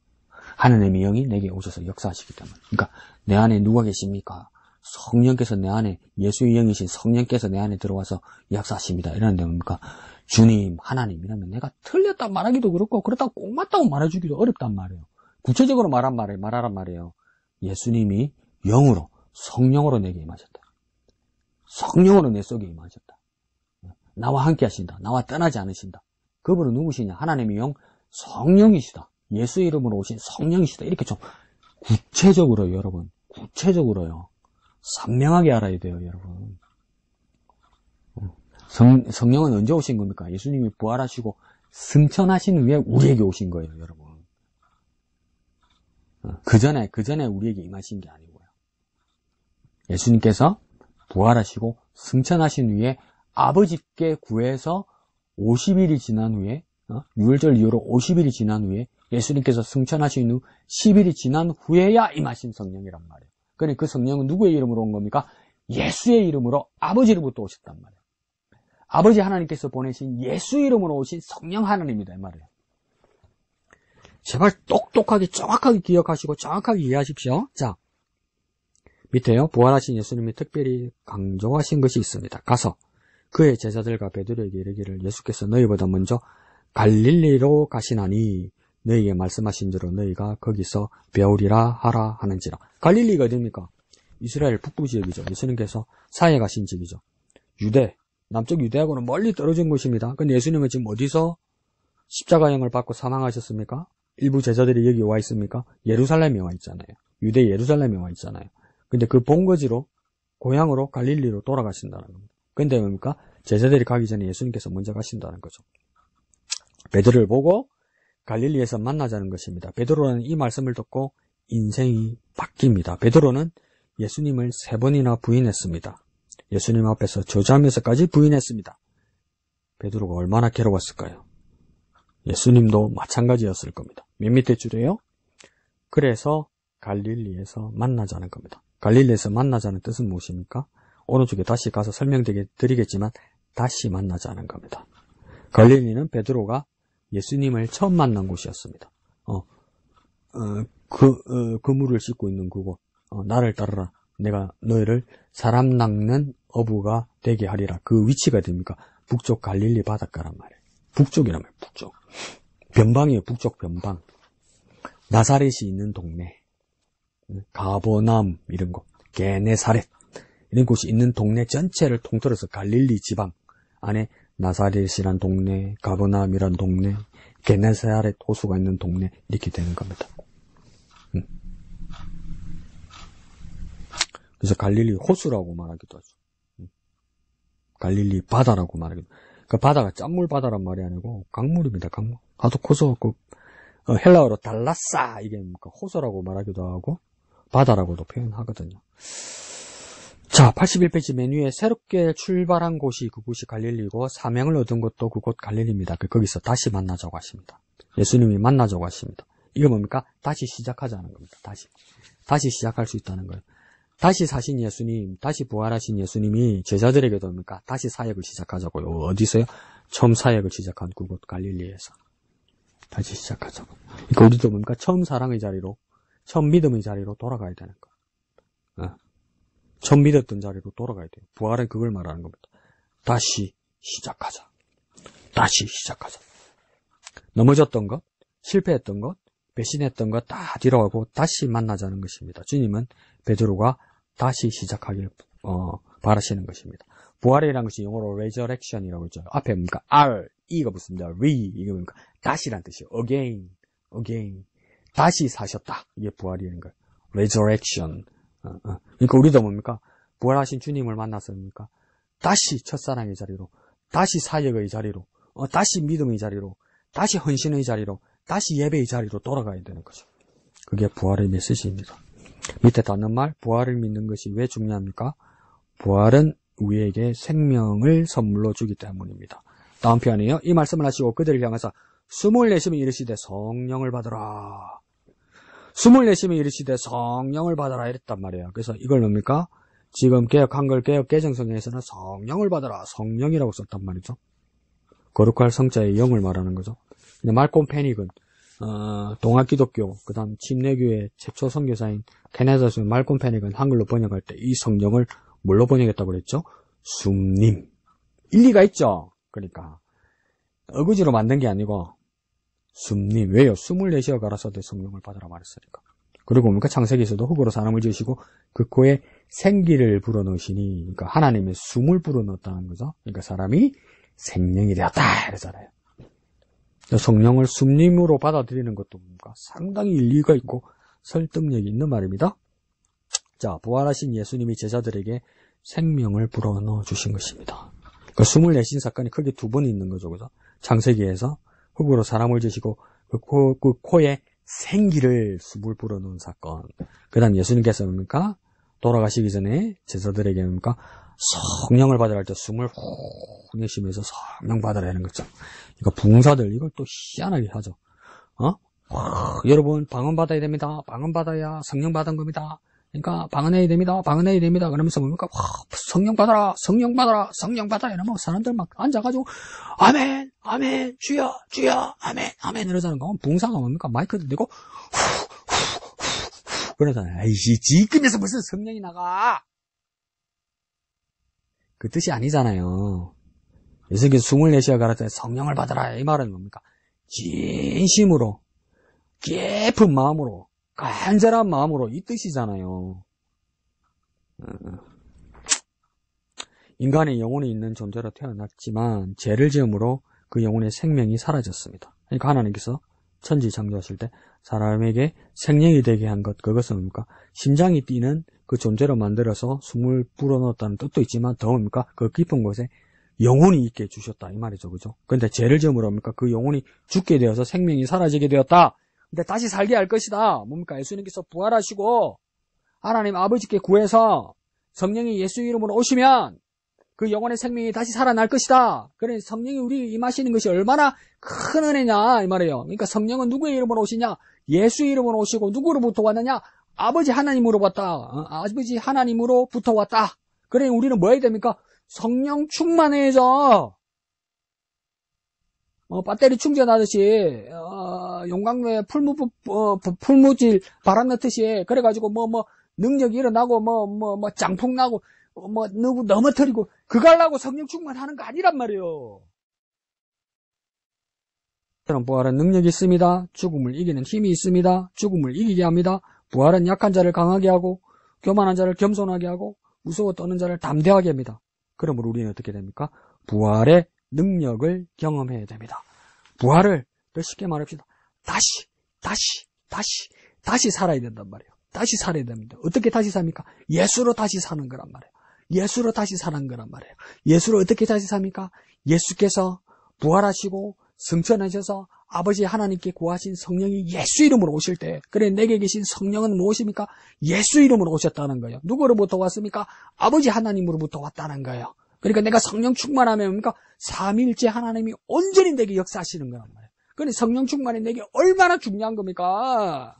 하나님의 영이 내게 오셔서 역사하시기 때문에. 그러니까 내 안에 누가 계십니까? 성령께서 내 안에, 예수의 영이신 성령께서 내 안에 들어와서 역사하십니다. 이러는데 뭡니까? 주님, 하나님 이러면 내가 틀렸다 말하기도 그렇고 그렇다고 꼭 맞다고 말해주기도 어렵단 말이에요. 구체적으로 말하란 말이에요. 예수님이 영으로, 성령으로 내게 임하셨다. 성령으로 내 속에 임하셨다. 나와 함께 하신다. 나와 떠나지 않으신다. 그분은 누구시냐? 하나님의 영, 성령이시다. 예수의 이름으로 오신 성령이시다. 이렇게 좀 구체적으로요, 여러분. 구체적으로요. 선명하게 알아야 돼요, 여러분. 성령은 언제 오신 겁니까? 예수님이 부활하시고 승천하신 후에 우리에게 오신 거예요, 여러분. 그 전에 우리에게 임하신 게 아니고요. 예수님께서 부활하시고 승천하신 후에 아버지께 구해서 50일이 지난 후에, 유월절 이후로 50일이 지난 후에 예수님께서 승천하신 후 10일이 지난 후에야 임하신 성령이란 말이에요. 그러니까 그 성령은 누구의 이름으로 온 겁니까? 예수의 이름으로 아버지 이름부터 오셨단 말이에요. 아버지 하나님께서 보내신 예수 이름으로 오신 성령 하나님이다 이 말이에요. 제발 똑똑하게 정확하게 기억하시고 정확하게 이해하십시오. 자, 밑에요. 부활하신 예수님이 특별히 강조하신 것이 있습니다. 가서 그의 제자들과 베드로에게 이르기를 예수께서 너희보다 먼저 갈릴리로 가시나니 너희에게 말씀하신 대로 너희가 거기서 배우리라 하라 하는지라. 갈릴리가 어디입니까? 이스라엘 북부 지역이죠. 예수님께서 사해 가신 지역이죠. 남쪽 유대하고는 멀리 떨어진 곳입니다. 근데 예수님은 지금 어디서 십자가형을 받고 사망하셨습니까? 일부 제자들이 여기 와 있습니까? 예루살렘에 와 있잖아요. 유대 예루살렘에 와 있잖아요. 근데 그 본거지로 고향으로 갈릴리로 돌아가신다는 겁니다. 근데 뭡니까? 제자들이 가기 전에 예수님께서 먼저 가신다는 거죠. 베드로를 보고 갈릴리에서 만나자는 것입니다. 베드로는 이 말씀을 듣고 인생이 바뀝니다. 베드로는 예수님을 3번이나 부인했습니다. 예수님 앞에서 저주하면서까지 부인했습니다. 베드로가 얼마나 괴로웠을까요? 예수님도 마찬가지였을 겁니다. 몇 밑에 줄이에요? 그래서 갈릴리에서 만나자는 겁니다. 갈릴리에서 만나자는 뜻은 무엇입니까? 오른쪽에 다시 가서 설명드리겠지만 다시 만나자는 겁니다. 갈릴리는 베드로가 예수님을 처음 만난 곳이었습니다. 그물을 씻고 있는 그곳, 나를 따르라. 내가 너희를 사람 낚는 어부가 되게 하리라. 그 위치가 됩니까? 북쪽 갈릴리 바닷가란 말이에요. 북쪽이란 말이에요. 북쪽. 변방이에요. 북쪽 변방. 나사렛이 있는 동네. 가버나움 이런 곳. 게네사렛 이런 곳이 있는 동네 전체를 통틀어서 갈릴리 지방 안에 나사렛이란 동네, 가버나움이란 동네, 게네사렛 호수가 있는 동네 이렇게 되는 겁니다. 그래서 갈릴리 호수라고 말하기도 하죠. 갈릴리 바다라고 말하기도. 그 바다가 짠물 바다란 말이 아니고 강물입니다. 강물. 아주 고소. 헬라어로 달라싸 이게 호수라고 말하기도 하고 바다라고도 표현하거든요. 자, 81페이지 맨 위에 새롭게 출발한 곳이 그곳이 갈릴리고 사명을 얻은 곳도 그곳 갈릴리입니다. 거기서 다시 만나자고 하십니다. 예수님이 만나자고 하십니다. 이게 뭡니까? 다시 시작하자는 겁니다. 다시 시작할 수 있다는 거예요. 다시 사신 예수님, 다시 부활하신 예수님이 제자들에게도 뭡니까? 다시 사역을 시작하자고요. 어디서요? 처음 사역을 시작한 그곳 갈릴리에서 다시 시작하자고. 그러니까 우리도 뭡니까? 처음 사랑의 자리로, 처음 믿음의 자리로 돌아가야 되는 거. 처음 믿었던 자리로 돌아가야 돼요. 부활은 그걸 말하는 겁니다. 다시 시작하자. 다시 시작하자. 넘어졌던 것, 실패했던 것, 배신했던 것 다 뒤로하고 다시 만나자는 것입니다. 주님은 베드로가 다시 시작하길 바라시는 것입니다. 부활이라는 것이 영어로 resurrection이라고 했죠. 앞에 뭡니까? R, E가 붙습니다. 이게 뭡니까? 다시란 뜻이에요. again. 다시 사셨다. 이게 부활이라는 거예요. resurrection. 그러니까 우리도 뭡니까? 부활하신 주님을 만났습니까? 다시 첫사랑의 자리로, 다시 사역의 자리로, 다시 믿음의 자리로, 다시 헌신의 자리로, 다시 예배의 자리로 돌아가야 되는 거죠. 그게 부활의 메시지입니다. 밑에 닿는 말, 부활을 믿는 것이 왜 중요합니까? 부활은 우리에게 생명을 선물로 주기 때문입니다. 다음 편이에요. 이 말씀을 하시고 그들을 향해서 숨을 내쉬며 이르시되 성령을 받으라. 숨을 내쉬며 이르시되 성령을 받으라 이랬단 말이에요. 그래서 이걸 뭡니까? 지금 개역 한글 개역 개정성경에서는 성령을 받으라 성령이라고 썼단 말이죠. 거룩할 성자의 영을 말하는 거죠. 근데 말콤 패닉은 동아기독교 그다음 침례교회 최초 선교사인 캐나다에서 말콤 패닉은 한글로 번역할 때 이 성령을 뭘로 번역했다고 그랬죠? 숨님. 일리가 있죠. 그러니까 어거지로 만든 게 아니고 숨님. 왜요? 숨을 내쉬어 가라사대 성령을 받으라 말했으니까. 그리고 뭡니까? 창세기에서도 흙으로 사람을 지으시고 그 코에 생기를 불어넣으시니, 그러니까 하나님의 숨을 불어넣었다는 거죠. 그러니까 사람이 생명이 되었다 이러잖아요. 성령을 숨님으로 받아들이는 것도 뭡니까? 상당히 일리가 있고 설득력이 있는 말입니다. 자, 부활하신 예수님이 제자들에게 생명을 불어넣어 주신 것입니다. 그 숨을 내신 사건이 크게 두 번 있는 거죠. 그죠? 창세기에서 흙으로 사람을 지시고 그 코에 생기를 숨을 불어넣은 사건. 그 다음 예수님께서 뭡니까? 돌아가시기 전에 제자들에게 뭡니까? 성령을 받으라 할 때 숨을 후 내쉬면서 성령 받으라는 거죠. 이거 붕사들 이걸 또 희한하게 하죠. 여러분 방언 받아야 됩니다. 방언 받아야 성령 받은 겁니다. 그러니까 방언해야 됩니다. 방언해야 됩니다. 그러면서 뭡니까? 성령 받아라. 성령 받아라. 성령 받아라. 이러면 사람들 막 앉아가지고 아멘 아멘 주여 주여 아멘 아멘 이러자는 거. 붕사가 뭡니까? 마이크 들고 그러잖아요. 아이씨 지금에서 무슨 성령이 나가. 그 뜻이 아니잖아요. 예수께서 숨을 내쉬어 가라사대 성령을 받아라. 이 말은 뭡니까? 진심으로 깊은 마음으로 간절한 마음으로 이 뜻이잖아요. 인간의 영혼이 있는 존재로 태어났지만 죄를 지음으로 그 영혼의 생명이 사라졌습니다. 그러니까 하나님께서 천지 창조하실 때 사람에게 생명이 되게 한 것, 그것은 뭡니까? 심장이 뛰는 그 존재로 만들어서 숨을 불어넣었다는 뜻도 있지만 더 뭡니까? 그 깊은 곳에 영혼이 있게 해주셨다 이 말이죠. 그죠? 근데 죄를 지음으로 뭡니까? 그 영혼이 죽게 되어서 생명이 사라지게 되었다. 근데 다시 살게 할 것이다. 뭡니까? 예수님께서 부활하시고 하나님 아버지께 구해서 성령이 예수 이름으로 오시면 그 영혼의 생명이 다시 살아날 것이다. 그래 성령이 우리 임하시는 것이 얼마나 큰 은혜냐 이 말이에요. 그러니까 성령은 누구의 이름으로 오시냐? 예수 이름으로 오시고 누구로부터 왔느냐? 아버지 하나님으로 왔다. 아버지 하나님으로부터 왔다. 그래 우리는 뭐 해야 됩니까? 성령 충만해야죠. 배터리 충전하듯이 용광로에 풀무질 바람 넣듯이 그래가지고 능력이 일어나고 장풍 나고 누구 넘어뜨리고 그거 하려고 성령 충만하는 거 아니란 말이에요. 부활은 능력이 있습니다. 죽음을 이기는 힘이 있습니다. 죽음을 이기게 합니다. 부활은 약한 자를 강하게 하고 교만한 자를 겸손하게 하고 무서워 떠는 자를 담대하게 합니다. 그러므로 우리는 어떻게 됩니까? 부활의 능력을 경험해야 됩니다. 부활을 더 쉽게 말합시다. 다시 살아야 된단 말이에요. 다시 살아야 됩니다. 어떻게 다시 삽니까? 예수로 다시 사는 거란 말이에요. 예수로 다시 사는 거란 말이에요. 예수로 어떻게 다시 삽니까? 예수께서 부활하시고 승천하셔서 아버지 하나님께 구하신 성령이 예수 이름으로 오실 때, 그래 내게 계신 성령은 무엇입니까? 예수 이름으로 오셨다는 거예요. 누구로부터 왔습니까? 아버지 하나님으로부터 왔다는 거예요. 그러니까 내가 성령 충만하면 뭡니까? 삼위일체 하나님이 온전히 내게 역사하시는 거란 말이에요. 그런데 성령 충만이 내게 얼마나 중요한 겁니까?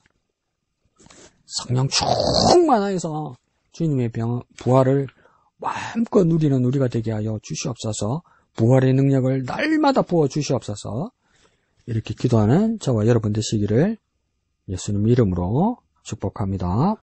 성령 충만하여서 주님의 부활을 마음껏 누리는 우리가 되게 하여 주시옵소서. 부활의 능력을 날마다 부어 주시옵소서. 이렇게 기도하는 저와 여러분 되시기를 예수님 이름으로 축복합니다.